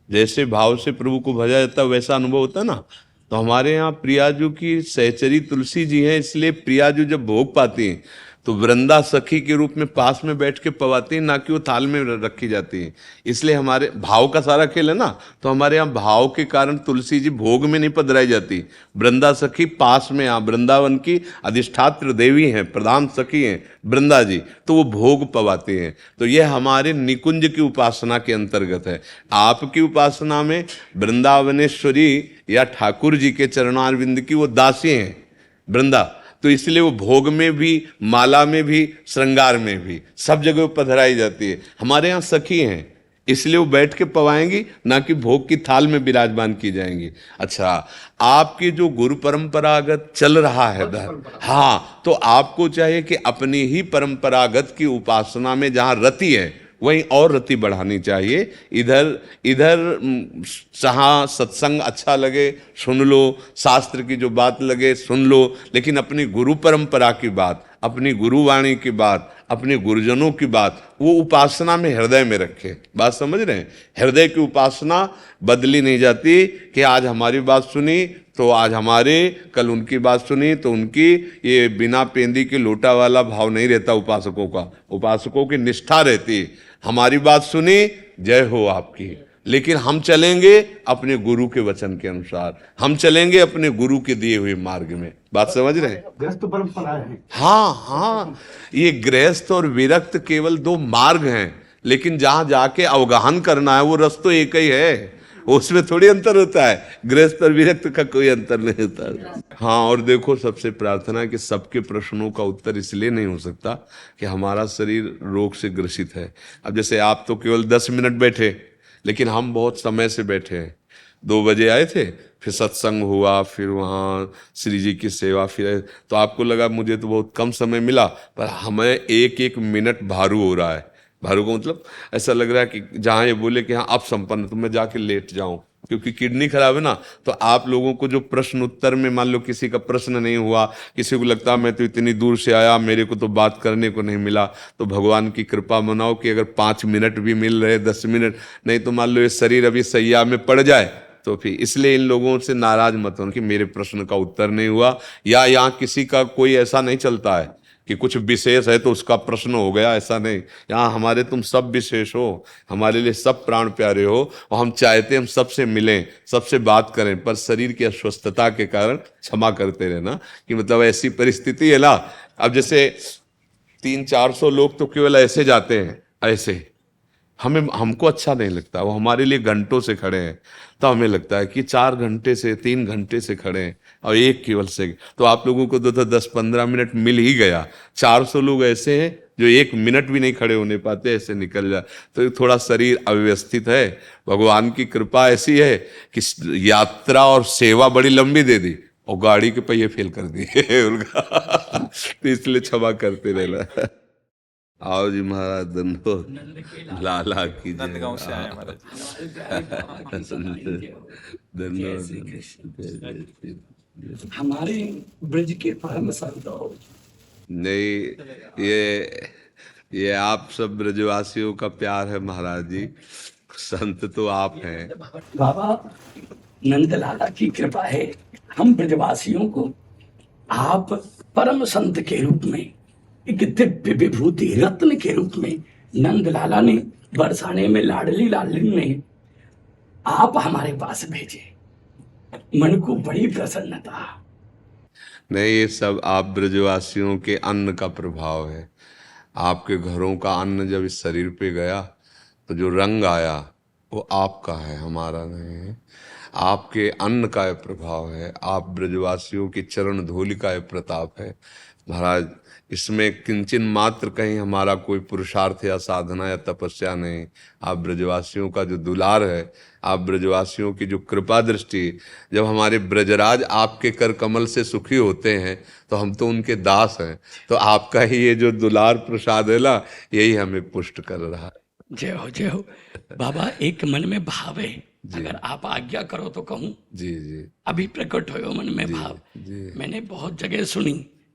जैसे भाव से प्रभु को भजा जाता वैसा अनुभव होता है ना, तो हमारे यहाँ प्रियाजू की सहचरी तुलसी जी हैं, इसलिए प्रियाजू जब भोग पाती हैं तो वृंदा सखी के रूप में पास में बैठ के पवाती हैं, ना कि वो थाल में रखी जाती हैं। इसलिए हमारे भाव का सारा खेल है ना, तो हमारे यहाँ भाव के कारण तुलसी जी भोग में नहीं पधराई जाती, वृंदा सखी पास में, यहाँ वृंदावन की अधिष्ठात्र देवी हैं, प्रधान सखी हैं वृंदा जी, तो वो भोग पवाती हैं। तो ये हमारे निकुंज की उपासना के अंतर्गत है। आपकी उपासना में वृंदावनेश्वरी या ठाकुर जी के चरणारविंद की वो दासी हैं वृंदा, तो इसलिए वो भोग में भी, माला में भी, श्रृंगार में भी, सब जगह पधराई जाती है। हमारे यहाँ सखी हैं, इसलिए वो बैठ के पवाएंगी, ना कि भोग की थाल में विराजमान की जाएंगी। अच्छा, आपकी जो गुरु परंपरागत चल रहा है हाँ, तो आपको चाहिए कि अपनी ही परंपरागत की उपासना में जहाँ रति है वहीं और रति बढ़ानी चाहिए। इधर इधर जहाँ सत्संग अच्छा लगे सुन लो, शास्त्र की जो बात लगे सुन लो, लेकिन अपनी गुरु परंपरा की बात, अपनी गुरुवाणी की बात, अपने गुरुजनों की बात वो उपासना में हृदय में रखे। बात समझ रहे हैं? हृदय की उपासना बदली नहीं जाती कि आज हमारी बात सुनी तो आज हमारे, कल उनकी बात सुनी तो उनकी। ये बिना पेंदी के लोटा वाला भाव नहीं रहता उपासकों का। उपासकों की निष्ठा रहती है, हमारी बात सुनी जय हो आपकी, लेकिन हम चलेंगे अपने गुरु के वचन के अनुसार, हम चलेंगे अपने गुरु के दिए हुए मार्ग में। बात समझ रहे हैं? गृहस्थ परंपरा है। हाँ, ये गृहस्थ और विरक्त केवल दो मार्ग हैं, लेकिन जहां जाके अवगाहन करना है वो रस तो एक ही है, उसमें थोड़ी अंतर होता है। गृहस्थ और विरक्त का कोई अंतर नहीं होता। हाँ, और देखो, सबसे प्रार्थना है कि सबके प्रश्नों का उत्तर इसलिए नहीं हो सकता कि हमारा शरीर रोग से ग्रसित है। अब जैसे आप तो केवल 10 मिनट बैठे, लेकिन हम बहुत समय से बैठे हैं। 2 बजे आए थे, फिर सत्संग हुआ, फिर वहाँ श्री जी की सेवा, फिर तो आपको लगा मुझे तो बहुत कम समय मिला, पर हमें एक एक मिनट भारू हो रहा है। भारू का मतलब ऐसा लग रहा है कि जहाँ ये बोले कि हाँ अब संपन्न, तो मैं जाके लेट जाऊं, क्योंकि किडनी खराब है ना। तो आप लोगों को जो प्रश्न उत्तर में मान लो किसी का प्रश्न नहीं हुआ, किसी को लगता मैं तो इतनी दूर से आया, मेरे को तो बात करने को नहीं मिला, तो भगवान की कृपा मनाओ कि अगर 5 मिनट भी मिल रहे, 10 मिनट नहीं, तो मान लो ये शरीर अभी सैया में पड़ जाए, तो फिर इसलिए इन लोगों से नाराज मत हो कि मेरे प्रश्न का उत्तर नहीं हुआ। या यहाँ किसी का कोई ऐसा नहीं चलता है कि कुछ विशेष है तो उसका प्रश्न हो गया, ऐसा नहीं। यहाँ हमारे तुम सब विशेष हो, हमारे लिए सब प्राण प्यारे हो, और हम चाहते हम सबसे मिलें, सबसे बात करें, पर शरीर की अस्वस्थता के कारण क्षमा करते रहना कि मतलब ऐसी परिस्थिति है ना। अब जैसे 300-400 लोग तो केवल ऐसे जाते हैं, ऐसे हमको अच्छा नहीं लगता, वो हमारे लिए घंटों से खड़े हैं, तो हमें लगता है कि 4 घंटे से 3 घंटे से खड़े हैं और एक केवल से, तो आप लोगों को तो 10-15 मिनट मिल ही गया। 400 लोग ऐसे हैं जो 1 मिनट भी नहीं खड़े होने पाते, ऐसे निकल जाए, तो थोड़ा शरीर अव्यवस्थित है। भगवान की कृपा ऐसी है कि यात्रा और सेवा बड़ी लंबी दे दी और गाड़ी के पहिए फेल कर दिए उनका तो इसलिए क्षमा करते रहना। आओ जी महाराज, धन्यवाद, लाला की नंदगांव से आए महाराज। धन्यवाद। हमारे ब्रज के परम संत हो। नहीं, ये आप सब ब्रजवासियों का प्यार है महाराज जी, संत तो आप हैं। बाबा नंदलाला की कृपा है, हम ब्रजवासियों को आप परम संत के रूप में, एक दिव्य विभूति रत्न के रूप में नंदलाला ने बरसाने में लाडली लाडली ने आप हमारे पास भेजे, मन को बड़ी प्रसन्नता। नहीं, ये सब आप ब्रजवासियों के अन्न का प्रभाव है। आपके घरों का अन्न जब इस शरीर पे गया तो जो रंग आया वो आपका है, हमारा नहीं है। आपके अन्न का ये प्रभाव है, आप ब्रजवासियों की चरण धूलि का ये प्रताप है महाराज। इसमें किंचन मात्र कहीं हमारा कोई पुरुषार्थ या साधना या तपस्या नहीं। आप ब्रजवासियों का जो दुलार है, आप ब्रजवासियों की जो कृपा दृष्टि, जब हमारे ब्रजराज आपके कर कमल से सुखी होते हैं तो हम तो उनके दास हैं, तो आपका ही ये जो दुलार प्रसाद है ना, यही हमें पुष्ट कर रहा है। जय हो जय हो। बाबा एक मन में भाव है, अगर आप आज्ञा करो तो कहूँ। जी जी। अभी प्रकट हो मन में भाव। जी। मैंने बहुत जगह सुनी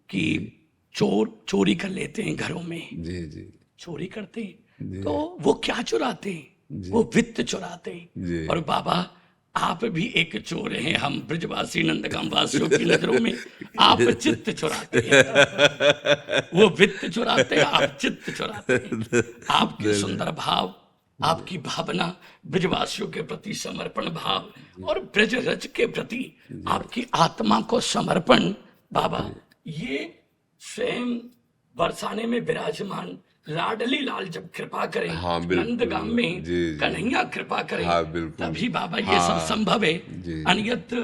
कि चोरी कर लेते हैं घरों में, जी जी चोरी करते हैं तो वो क्या चुराते हैं? वो वित्त चुराते जी। हैं। और बाबा आप भी एक चोर हैं, हम ब्रजवासी नंदगाम वासियों की नजरों में आप चित्त चुराते हैं, वो वित्त चुराते हैं, आप चित्त चुराते हैं। आपके सुंदर भाव, आपकी भावना, ब्रजवासियों के प्रति समर्पण भाव और ब्रज रज के प्रति आपकी आत्मा को समर्पण, बाबा ये स्वयं बरसाने में विराजमान लाडली लाल जब कृपा करें, हाँ, बिल्कुल, नंदगाम में जी, जी। कन्हैया कृपा करें, हाँ, बिल्कुल। तभी बाबा ये हाँ, सब संभव है। जी। अन्यत्र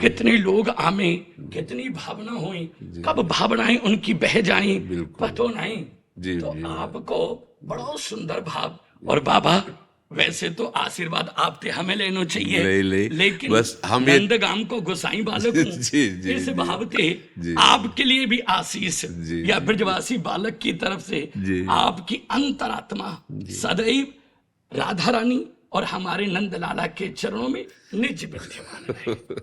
कितने लोग आमे, कितनी भावना हुई, कब भावनाएं उनकी बह जाएं, बिल्कुल। पतो नहीं। जी, तो जी। आपको बड़ा सुंदर भाव। और बाबा वैसे तो आशीर्वाद आपसे हमें लेना चाहिए, ले। लेकिन बस हम ये- नंदगाम को गोसाई बालक हूं, जी, जी, इस जी। भाव से जी। आपके लिए भी आशीष जी, या जी। ब्रजवासी बालक की तरफ से जी। आपकी अंतरात्मा सदैव राधा रानी और हमारे नंद लाला के चरणों में निज विद्यमान रहे।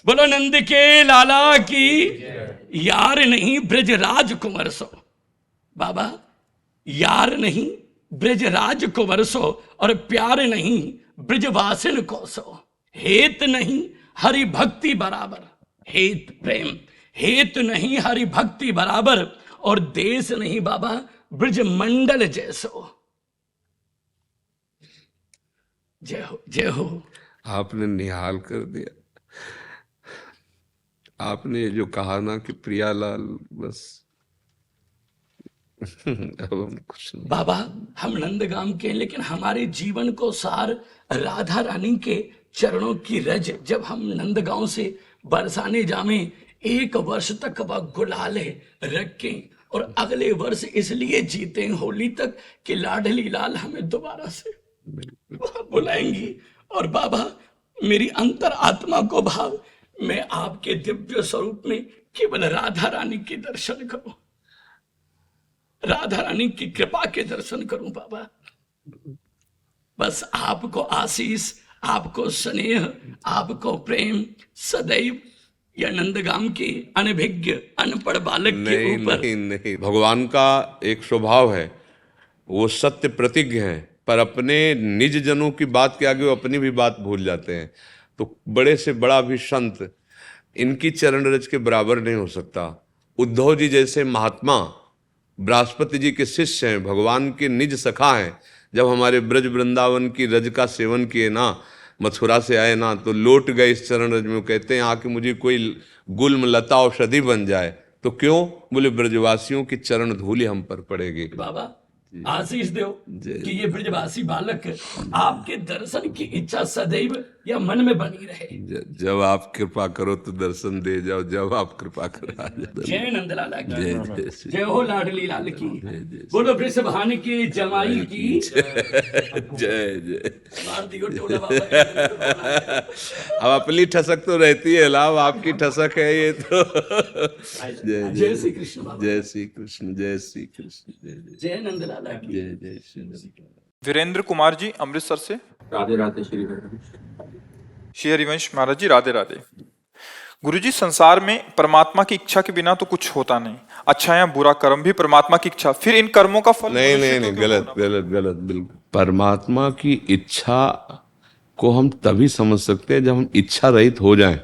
बोलो नंद के लाला की, यार नहीं ब्रजराज कुंवर सो। बाबा यार नहीं ब्रजराज कुंवर सो, और प्यार नहीं ब्रजवासिन को सो। हेत नहीं हरि भक्ति बराबर, हेत प्रेम, हेत नहीं हरि भक्ति बराबर, और देश नहीं बाबा ब्रज मंडल जैसो। जय हो, जय हो। आपने निहाल कर दिया। आपने जो कहा ना कि प्रियालाल, बस अब हम कुछ नहीं। बाबा हम नंदगाम के हैं, लेकिन हमारे जीवन को सार राधा रानी के चरणों की रज जब हम नंदगांव से बरसाने जामे, 1 वर्ष तक वह गुलाले रखें और अगले वर्ष इसलिए जीते होली तक कि लाडली लाल हमें दोबारा से वहां बुलाएंगी। और बाबा मेरी अंतर आत्मा को भाव, मैं आपके दिव्य स्वरूप में केवल राधा रानी के दर्शन करूं, राधा रानी की कृपा के दर्शन करूं बाबा। बस आपको आशीष, आपको स्नेह, आपको प्रेम सदैव या नंदगाम के अनभिज्ञ अनपढ़ बालक के नहीं ऊपर। नहीं नहीं, भगवान का एक स्वभाव है, वो सत्य प्रतिज्ञ है, पर अपने निज जनों की बात के आगे वो अपनी भी बात भूल जाते हैं। तो बड़े से बड़ा भी संत इनकी चरण रज के बराबर नहीं हो सकता। उद्धव जी जैसे महात्मा बृहस्पति जी के शिष्य हैं, भगवान के निज सखा हैं। जब हमारे ब्रज वृंदावन की रज का सेवन किए ना, मथुरा से आए ना, तो लौट गए इस चरण रज में। कहते हैं आके मुझे कोई गुल्म लता औषधि बन जाए। तो क्यों? बोले ब्रजवासियों की चरण धूलि हम पर पड़ेगी। बाबा आशीष दो कि ये ब्रजवासी बालक आपके दर्शन की इच्छा सदैव या मन में बनी रहे। जब आप कृपा करो तो दर्शन दे जाओ, जब आप कृपा करो आ जाओ। जय नंद लाला की, जय जय श्री- जय हो लाडली लाल की, बोलो वृषभान की जमाई की। जय जय। मार दियो टोला बाबा। अब अपनी ठसक तो रहती है लाभ, आपकी ठसक है ये तो। जय जय श्री कृष्ण बाबा, जय श्री कृष्ण, जय श्री कृष्ण, जय जय जय नंद लाला की। जय जय श्री कृष्ण। वीरेंद्र कुमार जी अमृतसर से। राधे राधे श्री हरि। श्री हरिवंश महाराज जी राधे राधे। गुरुजी संसार में परमात्मा की इच्छा के बिना तो कुछ होता नहीं, अच्छा या बुरा कर्म भी परमात्मा की इच्छा, फिर इन कर्मों का फल नहीं मनुष्य नहीं को नहीं, क्यों गलत भोगना? गलत गलत, बिल्कुल। परमात्मा की इच्छा को हम तभी समझ सकते हैं जब हम इच्छा रहित हो जाएं।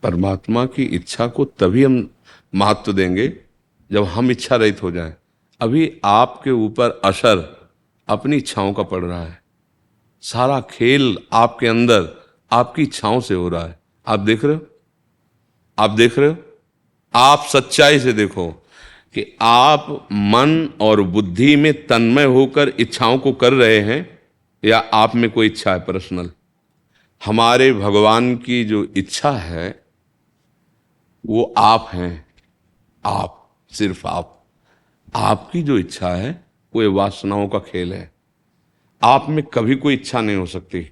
परमात्मा की इच्छा को तभी हम महत्व देंगे जब हम इच्छा रहित हो जाएं। अभी आपके ऊपर असर अपनी इच्छाओं का पड़ रहा है। सारा खेल आपके अंदर आपकी इच्छाओं से हो रहा है। आप देख रहे हो, आप देख रहे हो। आप सच्चाई से देखो कि आप मन और बुद्धि में तन्मय होकर इच्छाओं को कर रहे हैं या आप में कोई इच्छा है पर्सनल। हमारे भगवान की जो इच्छा है वो आप हैं। आप, सिर्फ आप। आपकी जो इच्छा है वो ये वासनाओं का खेल है। आप में कभी कोई इच्छा नहीं हो सकती।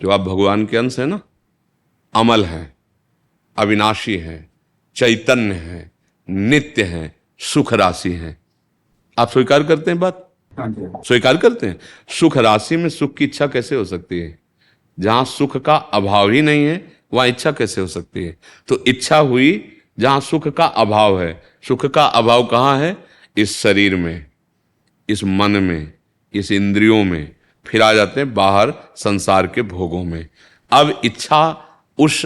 जो आप भगवान के अंश है ना, अमल हैं, अविनाशी हैं, चैतन्य हैं, नित्य हैं, सुख राशि हैं। आप स्वीकार करते हैं बात? हाँ जी। स्वीकार करते हैं? सुख राशि में सुख की इच्छा कैसे हो सकती है? जहां सुख का अभाव ही नहीं है वहां इच्छा कैसे हो सकती है? तो इच्छा हुई जहां सुख का अभाव है। सुख का अभाव कहाँ है? इस शरीर में, इस मन में, इस इंद्रियों में। फिर आ जाते हैं बाहर संसार के भोगों में। अब इच्छा उस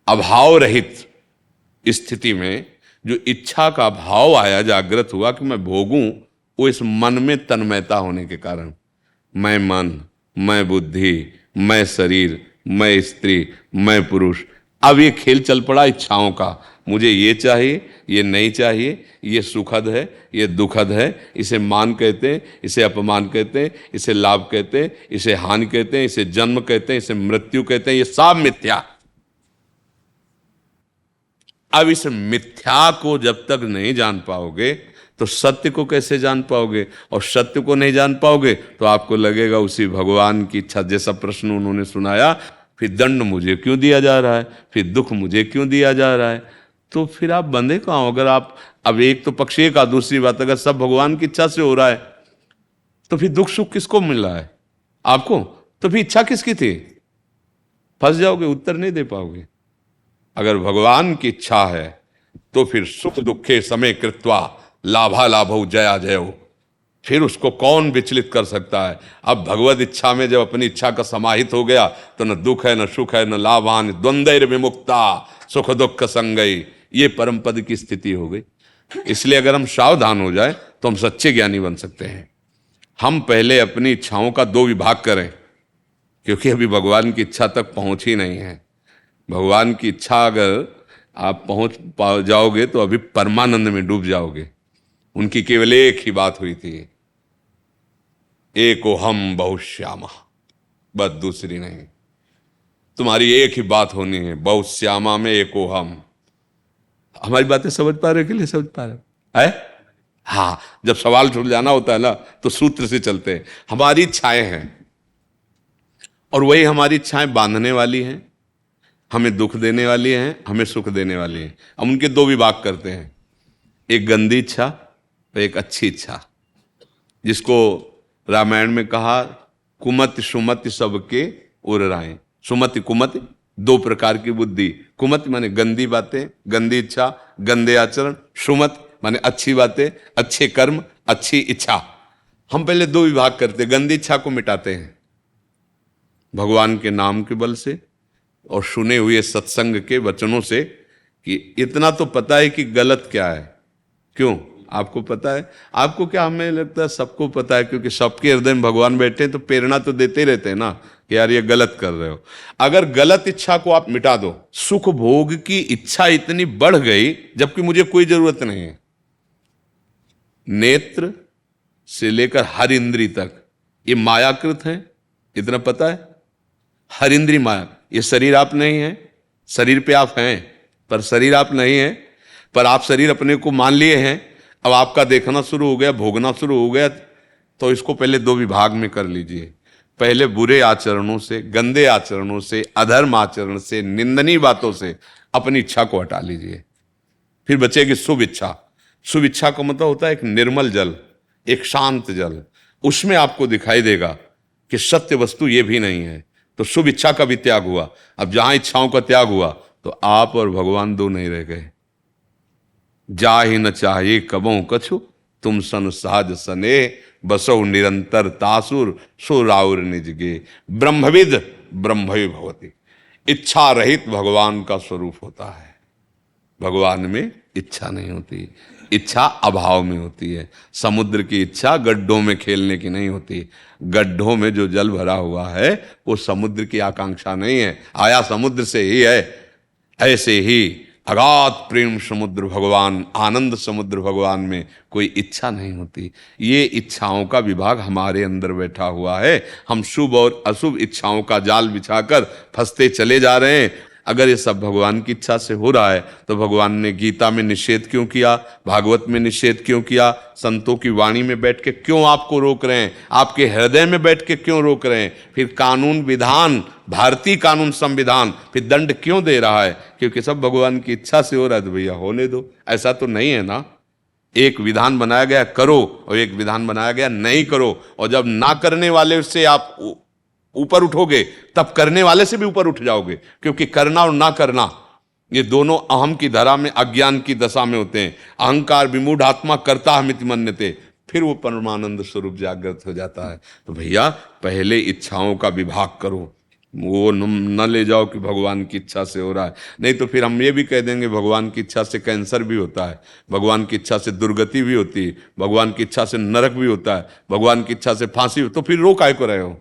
अभाव रहित स्थिति में, जो इच्छा का भाव आया, जागृत हुआ कि मैं भोगूं, वो इस मन में तन्मयता होने के कारण, मैं मन, मैं बुद्धि, मैं शरीर, मैं स्त्री, मैं पुरुष। अब ये खेल चल पड़ा इच्छाओं का। मुझे ये चाहिए, ये नहीं चाहिए, ये सुखद है, ये दुखद है, इसे मान कहते हैं, इसे अपमान कहते हैं, इसे लाभ कहते हैं, इसे हानि कहते हैं, इसे जन्म कहते हैं, इसे मृत्यु कहते हैं। ये सब मिथ्या। अब इस मिथ्या को जब तक नहीं जान पाओगे तो सत्य को कैसे जान पाओगे? और सत्य को नहीं जान पाओगे तो आपको लगेगा उसी भगवान की इच्छा। जैसा प्रश्न उन्होंने सुनाया, फिर दंड मुझे क्यों दिया जा रहा है, फिर दुख मुझे क्यों दिया जा रहा है? तो फिर आप बंधे कहाँ हो? अगर आप, अब एक तो पक्ष एक, दूसरी बात, अगर सब भगवान की इच्छा से हो रहा है तो फिर दुख सुख किसको मिल रहा है? आपको। तो फिर इच्छा किसकी थी? फंस जाओगे, उत्तर नहीं दे पाओगे। अगर भगवान की इच्छा है तो फिर सुख दुखे समय कृत्वा लाभा लाभो जया जयो, फिर उसको कौन विचलित कर सकता है? अब भगवत इच्छा में जब अपनी इच्छा का समाहित हो गया तो न दुख है, न सुख है, न लाभान, द्वंद्वैर विमुक्ता सुख दुख संगई। ये परम पद की स्थिति हो गई। इसलिए अगर हम सावधान हो जाए तो हम सच्चे ज्ञानी बन सकते हैं। हम पहले अपनी इच्छाओं का दो विभाग करें, क्योंकि अभी भगवान की इच्छा तक पहुंच ही नहीं है। भगवान की इच्छा अगर आप पहुंच जाओगे तो अभी परमानंद में डूब जाओगे। उनकी केवल एक ही बात हुई थी, एको हम बहुश्यामा, बस दूसरी नहीं। तुम्हारी एक ही बात होनी है, बहुश्यामा में एको हम। हमारी बातें समझ पा रहे हो कि नहीं समझ पा रहे है? हाँ, जब सवाल सुलझाना होता है ना तो सूत्र से चलते हैं। हमारी इच्छाएं हैं और वही हमारी इच्छाएं बांधने वाली हैं, हमें दुख देने वाली हैं, हमें सुख देने वाली हैं। हम उनके दो विभाग करते हैं, एक गंदी इच्छा और एक अच्छी इच्छा, जिसको रामायण में कहा कुमति सुमति सबके उर राय। सुमति कुमति दो प्रकार की बुद्धि। कुमति माने गंदी बातें, गंदी इच्छा, गंदे आचरण। सुमति माने अच्छी बातें, अच्छे कर्म, अच्छी इच्छा। हम पहले दो विभाग करते, गंदी इच्छा को मिटाते हैं भगवान के नाम के बल से और सुने हुए सत्संग के वचनों से, कि इतना तो पता है कि गलत क्या है। क्यों? आपको पता है? आपको क्या? हमें लगता है सबको पता है, क्योंकि सबके हृदय में भगवान बैठे हैं तो प्रेरणा तो देते ही रहते हैं ना कि यार ये गलत कर रहे हो। अगर गलत इच्छा को आप मिटा दो, सुख भोग की इच्छा इतनी बढ़ गई जबकि मुझे कोई जरूरत नहीं है। नेत्र से लेकर हर इंद्री तक ये मायाकृत है, इतना पता है। हर इंद्री माया। ये शरीर आप नहीं है, शरीर पे आप हैं पर शरीर आप नहीं है, पर आप शरीर अपने को मान लिए हैं। अब आपका देखना शुरू हो गया, भोगना शुरू हो गया, तो इसको पहले दो विभाग में कर लीजिए। पहले बुरे आचरणों से, गंदे आचरणों से, अधर्म आचरण से, निंदनीय बातों से अपनी इच्छा को हटा लीजिए। फिर बचेगी शुभ इच्छा। शुभ इच्छा का मतलब होता है एक निर्मल जल, एक शांत जल। उसमें आपको दिखाई देगा कि सत्य वस्तु ये भी नहीं है, तो शुभ इच्छा का भी त्याग हुआ। अब जहां इच्छाओं का त्याग हुआ तो आप और भगवान दो नहीं रह गए। जा ही न चाहिए कबों कछु, तुम सन साज सने, बसो निरंतर तासुर, सो राउर निजगे। ब्रह्मविद ब्रह्मवि भवति। इच्छा रहित भगवान का स्वरूप होता है। भगवान में इच्छा नहीं होती, इच्छा अभाव में होती है। समुद्र की इच्छा गड्ढों में खेलने की नहीं होती। गड्ढों में जो जल भरा हुआ है वो समुद्र की आकांक्षा नहीं है, आया समुद्र से ही है। ऐसे ही अगाध प्रेम समुद्र भगवान, आनंद समुद्र भगवान में कोई इच्छा नहीं होती। ये इच्छाओं का विभाग हमारे अंदर बैठा हुआ है। हम शुभ और अशुभ इच्छाओं का जाल बिछाकर फंसते चले जा रहे हैं। अगर ये सब भगवान की इच्छा से हो रहा है तो भगवान ने गीता में निषेध क्यों किया, भागवत में निषेध क्यों किया, संतों की वाणी में बैठ के क्यों आपको रोक रहे हैं, आपके हृदय में बैठ के क्यों रोक रहे हैं? फिर कानून विधान, भारतीय कानून संविधान फिर दंड क्यों दे रहा है? क्योंकि सब भगवान की इच्छा से हो रहा है, तो भैया होने दो। ऐसा तो नहीं है ना, एक विधान बनाया गया करो और एक विधान बनाया गया नहीं करो, और जब ना करने वाले से आप ऊपर उठोगे तब करने वाले से भी ऊपर उठ जाओगे, क्योंकि करना और ना करना ये दोनों अहम की धरा में, अज्ञान की दशा में होते हैं। अहंकार विमूढ़ आत्मा करता हमिति मन्यते, फिर वो परमानंद स्वरूप जागृत हो जाता है। तो भैया पहले इच्छाओं का विभाग करो, वो न ले जाओ कि भगवान की इच्छा से हो रहा है, नहीं तो फिर हम ये भी कह देंगे भगवान की इच्छा से कैंसर भी होता है, भगवान की इच्छा से दुर्गति भी होती है, भगवान की इच्छा से नरक भी होता है, भगवान की इच्छा से फांसी हो, तो फिर रो काय को रहे हो,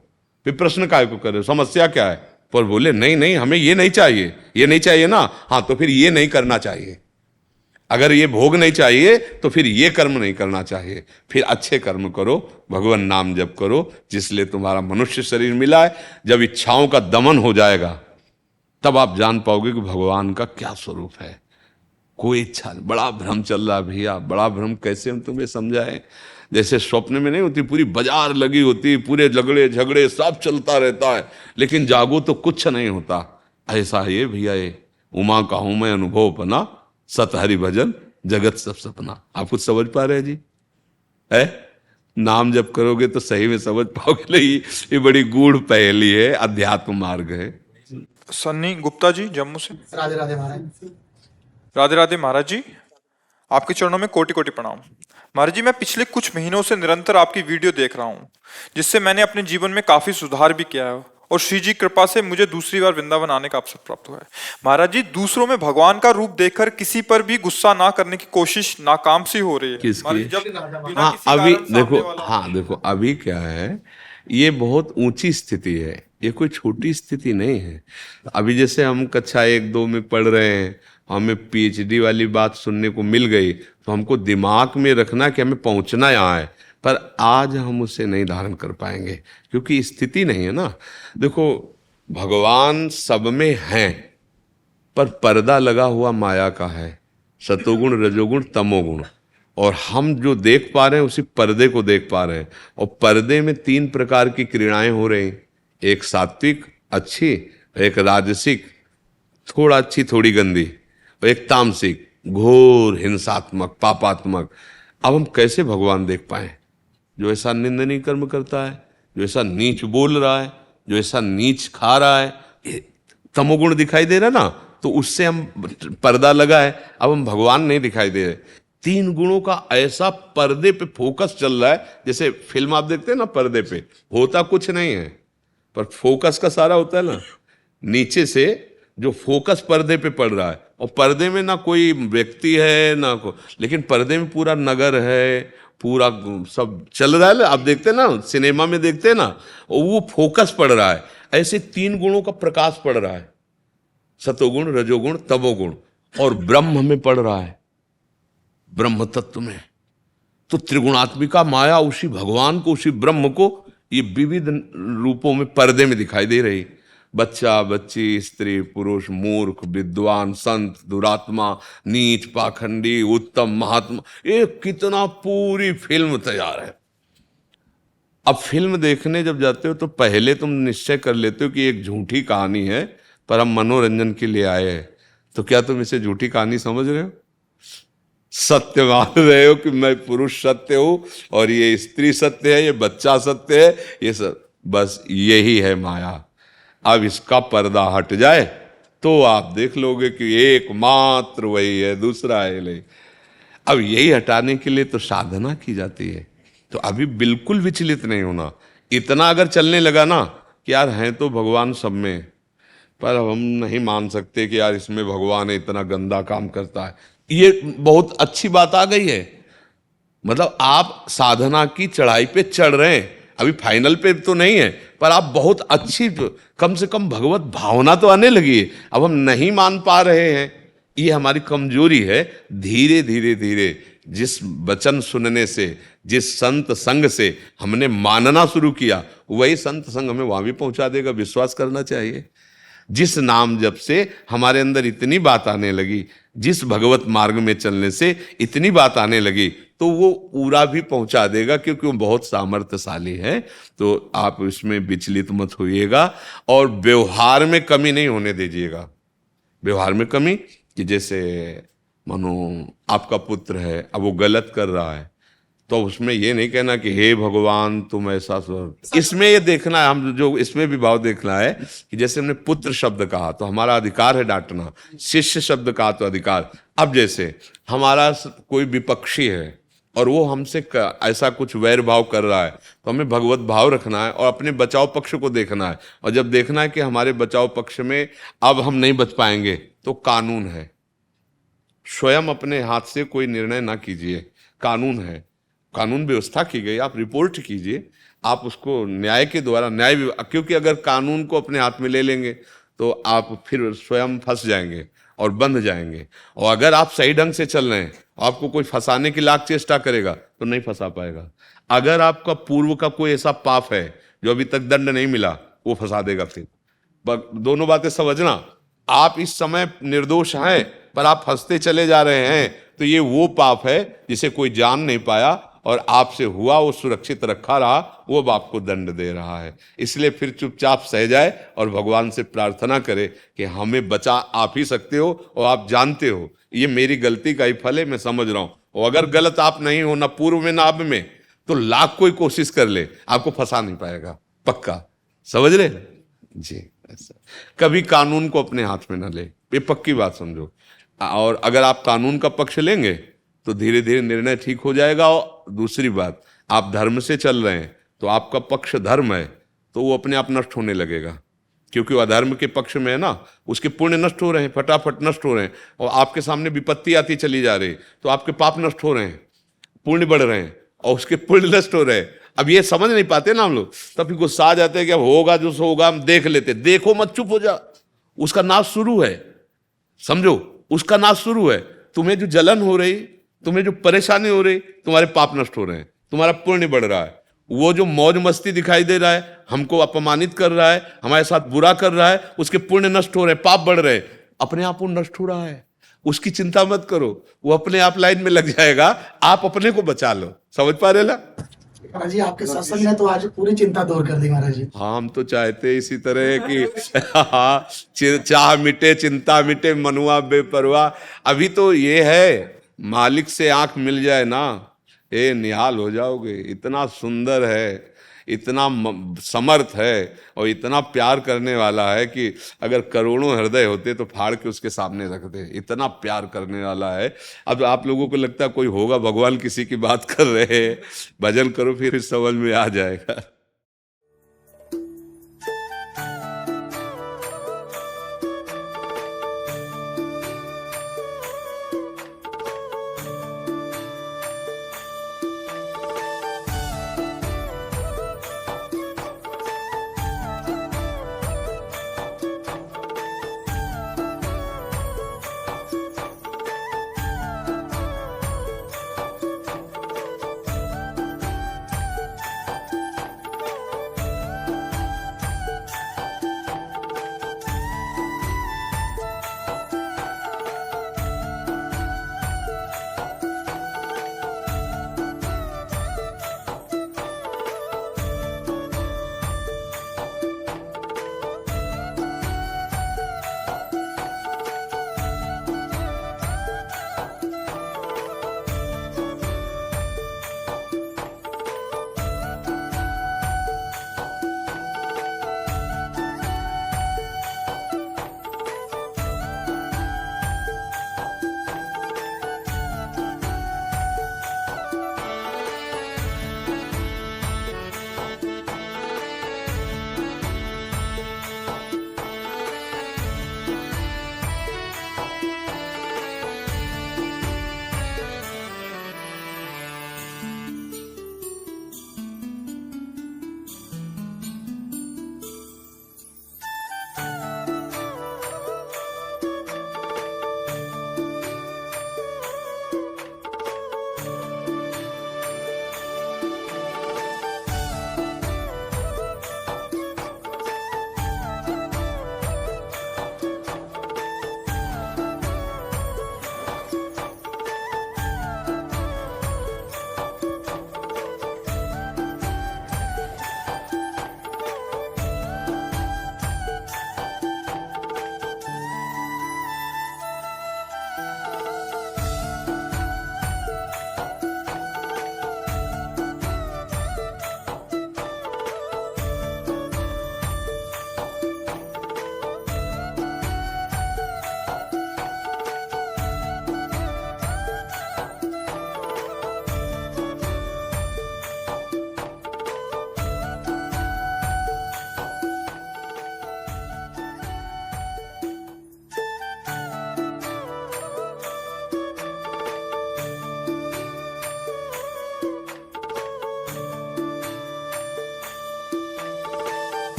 फिर प्रश्न काय को कर रहे हो, समस्या क्या है? पर बोले नहीं नहीं हमें ये नहीं चाहिए, ये नहीं चाहिए ना, हाँ तो फिर ये नहीं करना चाहिए। अगर ये भोग नहीं चाहिए तो फिर ये कर्म नहीं करना चाहिए, फिर अच्छे कर्म करो, भगवान नाम जप करो, जिसलिए तुम्हारा मनुष्य शरीर मिला है। जब इच्छाओं का दमन हो जाएगा तब आप जान पाओगे कि भगवान का क्या स्वरूप है। कोई इच्छा नहीं। बड़ा भ्रम चल रहा भैया, बड़ा भ्रम कैसे हम तुम्हें समझाएं। जैसे स्वप्न में नहीं होती, पूरी बाजार लगी होती, पूरे झगड़े झगड़े सब चलता रहता है, लेकिन जागो तो कुछ नहीं होता। ऐसा ये भैया ये उमा का हूं मैं अनुभव बना, सत हरि भजन जगत सब सपना। आप कुछ समझ पा रहे हैं जी? है नाम जब करोगे तो सही में समझ पाओगे। नहीं ये बड़ी गूढ़ पहेली है, अध्यात्म मार्ग है। सन्नी गुप्ता जी जम्मू से। राधे राधे महाराज। राधे राधे महाराज जी, आपके चरणों में कोटि कोटि प्रणाम। महाराज जी, मैं पिछले कुछ महीनों से निरंतर आपकी वीडियो देख रहा हूँ, जिससे मैंने अपने जीवन में काफी सुधार भी किया है, और श्री जी कृपा से मुझे दूसरी बार वृंदावन आने का अवसर प्राप्त हुआ है। महाराज जी, दूसरों में भगवान का रूप देखकर किसी पर भी गुस्सा ना करने की कोशिश नाकाम सी हो रही है। किसकी? महाराज, जब बिना हाँ किसी अभी कारण सामने देखो, वाला- हाँ देखो अभी क्या है, ये बहुत ऊंची स्थिति है, ये कोई छोटी स्थिति नहीं है। अभी जैसे हम कक्षा 1-2 में पढ़ रहे हैं, हमें पीएचडी वाली बात सुनने को मिल गई, तो हमको दिमाग में रखना कि हमें पहुंचना यहाँ है, पर आज हम उसे नहीं धारण कर पाएंगे क्योंकि स्थिति नहीं है ना। देखो भगवान सब में हैं, पर पर्दा लगा हुआ माया का है, सतोगुण रजोगुण तमोगुण, और हम जो देख पा रहे हैं उसी पर्दे को देख पा रहे हैं। और पर्दे में 3 प्रकार की क्रीड़ाएं हो रही, एक सात्विक अच्छी, एक राजसिक थोड़ा अच्छी थोड़ी गंदी, और एक तामसिक घोर हिंसात्मक पापात्मक। अब हम कैसे भगवान देख पाए? जो ऐसा निंदनीय कर्म करता है, जो ऐसा नीच बोल रहा है, जो ऐसा नीच खा रहा है, ये तमोगुण दिखाई दे रहा ना, तो उससे हम पर्दा लगा है, अब हम भगवान नहीं दिखाई दे रहे। 3 गुणों का ऐसा पर्दे पे फोकस चल रहा है, जैसे फिल्म आप देखते हैं ना, पर्दे पे होता कुछ नहीं है पर फोकस का सारा होता है ना, नीचे से जो फोकस पर्दे पे पड़ रहा है, और पर्दे में ना कोई व्यक्ति है ना लेकिन पर्दे में पूरा नगर है, पूरा सब चल रहा है ना। आप देखते हैं ना, सिनेमा में देखते हैं ना, और वो फोकस पड़ रहा है। ऐसे 3 गुणों का प्रकाश पड़ रहा है, सतोगुण रजोगुण तमोगुण, और ब्रह्म में पड़ रहा है, ब्रह्म तत्व में। तो त्रिगुणात्मिका माया उसी भगवान को, उसी ब्रह्म को ये विविध रूपों में पर्दे में दिखाई दे रही। बच्चा बच्ची, स्त्री पुरुष, मूर्ख विद्वान, संत दुरात्मा, नीच पाखंडी, उत्तम महात्मा, ये कितना पूरी फिल्म तैयार है। अब फिल्म देखने जब जाते हो तो पहले तुम निश्चय कर लेते हो कि एक झूठी कहानी है, पर हम मनोरंजन के लिए आए हैं। तो क्या तुम इसे झूठी कहानी समझ रहे हो? सत्य मान रहे हो कि मैं पुरुष सत्य हूं और ये स्त्री सत्य है, ये बच्चा सत्य है, ये सब बस यही है माया। अब इसका पर्दा हट जाए तो आप देख लोगे कि एकमात्र वही है, दूसरा है नहीं। अब यही हटाने के लिए तो साधना की जाती है। तो अभी बिल्कुल विचलित नहीं होना। इतना अगर चलने लगा ना कि यार हैं तो भगवान सब में, पर हम नहीं मान सकते कि यार इसमें भगवान है, इतना गंदा काम करता है, ये बहुत अच्छी बात आ गई है। मतलब आप साधना की चढ़ाई पे चढ़ रहे हैं, अभी फाइनल पे तो नहीं है, पर आप बहुत अच्छी, कम से कम भगवत भावना तो आने लगी है। अब हम नहीं मान पा रहे हैं, ये हमारी कमजोरी है। धीरे धीरे धीरे जिस वचन सुनने से, जिस संत संग से हमने मानना शुरू किया, वही संत संग हमें वहां भी पहुंचा देगा, विश्वास करना चाहिए। जिस नाम जप से हमारे अंदर इतनी बात आने लगी, जिस भगवत मार्ग में चलने से इतनी बात आने लगी, तो वो पूरा भी पहुंचा देगा, क्योंकि वो बहुत सामर्थ्यशाली है। तो आप इसमें विचलित मत होइएगा और व्यवहार में कमी नहीं होने दीजिएगा। व्यवहार में कमी कि जैसे मानो आपका पुत्र है, अब वो गलत कर रहा है, तो उसमें ये नहीं कहना कि हे भगवान तुम ऐसा इसमें ये देखना है, हम जो इसमें भी भाव देखना है कि जैसे हमने पुत्र शब्द कहा तो हमारा अधिकार है डांटना, शिष्य शब्द कहा तो अधिकार। अब जैसे हमारा कोई विपक्षी है और वो हमसे ऐसा कुछ वैर भाव कर रहा है तो हमें भगवत भाव रखना है और अपने बचाव पक्ष को देखना है। और जब देखना है कि हमारे बचाव पक्ष में अब हम नहीं बच पाएंगे तो कानून है, स्वयं अपने हाथ से कोई निर्णय ना कीजिए, कानून है, कानून व्यवस्था की गई, आप रिपोर्ट कीजिए, आप उसको न्याय के द्वारा क्योंकि अगर कानून को अपने हाथ में ले लेंगे तो आप फिर स्वयं फंस जाएंगे और बंध जाएंगे। और अगर आप सही ढंग से चल रहे हैं, आपको कोई फंसाने की लाख चेष्टा करेगा तो नहीं फंसा पाएगा। अगर आपका पूर्व का कोई ऐसा पाप है जो अभी तक दंड नहीं मिला, वो फंसा देगा। फिर दोनों बातें समझना, आप इस समय निर्दोष हैं पर आप फंसते चले जा रहे हैं तो ये वो पाप है जिसे कोई जान नहीं पाया और आपसे हुआ, वो सुरक्षित रखा रहा, वो अब आपको दंड दे रहा है। इसलिए फिर चुपचाप सह जाए और भगवान से प्रार्थना करे कि हमें बचा आप ही सकते हो और आप जानते हो ये मेरी गलती का ही फल है, मैं समझ रहा हूं। और अगर गलत आप नहीं हो, ना पूर्व में ना अब में, तो लाख कोई कोशिश कर ले आपको फंसा नहीं पाएगा, पक्का। समझ रहे जी? ऐसा कभी कानून को अपने हाथ में ना ले, ये पक्की बात समझो। और अगर आप कानून का पक्ष लेंगे तो धीरे धीरे निर्णय ठीक हो जाएगा। और दूसरी बात, आप धर्म से चल रहे हैं तो आपका पक्ष धर्म है तो वो अपने आप नष्ट होने लगेगा, क्योंकि वो अधर्म के पक्ष में है ना, उसके पुण्य नष्ट हो रहे हैं, फटाफट नष्ट हो रहे हैं। और आपके सामने विपत्ति आती चली जा रही तो आपके पाप नष्ट हो रहे हैं, पुण्य बढ़ रहे हैं और उसके पुण्य नष्ट हो रहे हैं। अब ये समझ नहीं पाते ना हम लोग, तब फिर गुस्सा आ जाते हैं कि अब होगा जो होगा, हम देख लेते। देखो मत, चुप हो जा, उसका नाश शुरू है, समझो, उसका नाश शुरू है। तुम्हें जो जलन हो रही, तुम्हें जो परेशानी हो रही, तुम्हारे पाप नष्ट हो रहे हैं, तुम्हारा पुण्य बढ़ रहा है। वो जो मौज मस्ती दिखाई दे रहा है, हमको अपमानित कर रहा है, हमारे साथ बुरा कर रहा है, उसके पुण्य नष्ट हो रहे हैं, पाप बढ़ रहे हैं, अपने आप वो नष्ट हो रहा है। उसकी चिंता मत करो, वो अपने आप लाइन में लग जाएगा, आप अपने को बचा लो। समझ पा रहे ना? महाराज जी आपके सत्संग ने तो आज पूरी चिंता दूर कर दी महाराज जी। हाँ, हम तो चाहते इसी तरह कि चाह मिटे चिंता मिटे मनुआ बेपरवाह। अभी तो ये है, मालिक से आंख मिल जाए ना, ये निहाल हो जाओगे। इतना सुंदर है, इतना समर्थ है और इतना प्यार करने वाला है कि अगर करोड़ों हृदय होते तो फाड़ के उसके सामने रख दे, इतना प्यार करने वाला है। अब आप लोगों को लगता है कोई होगा, भगवान किसी की बात कर रहे हैं, भजन करो फिर समझ में आ जाएगा।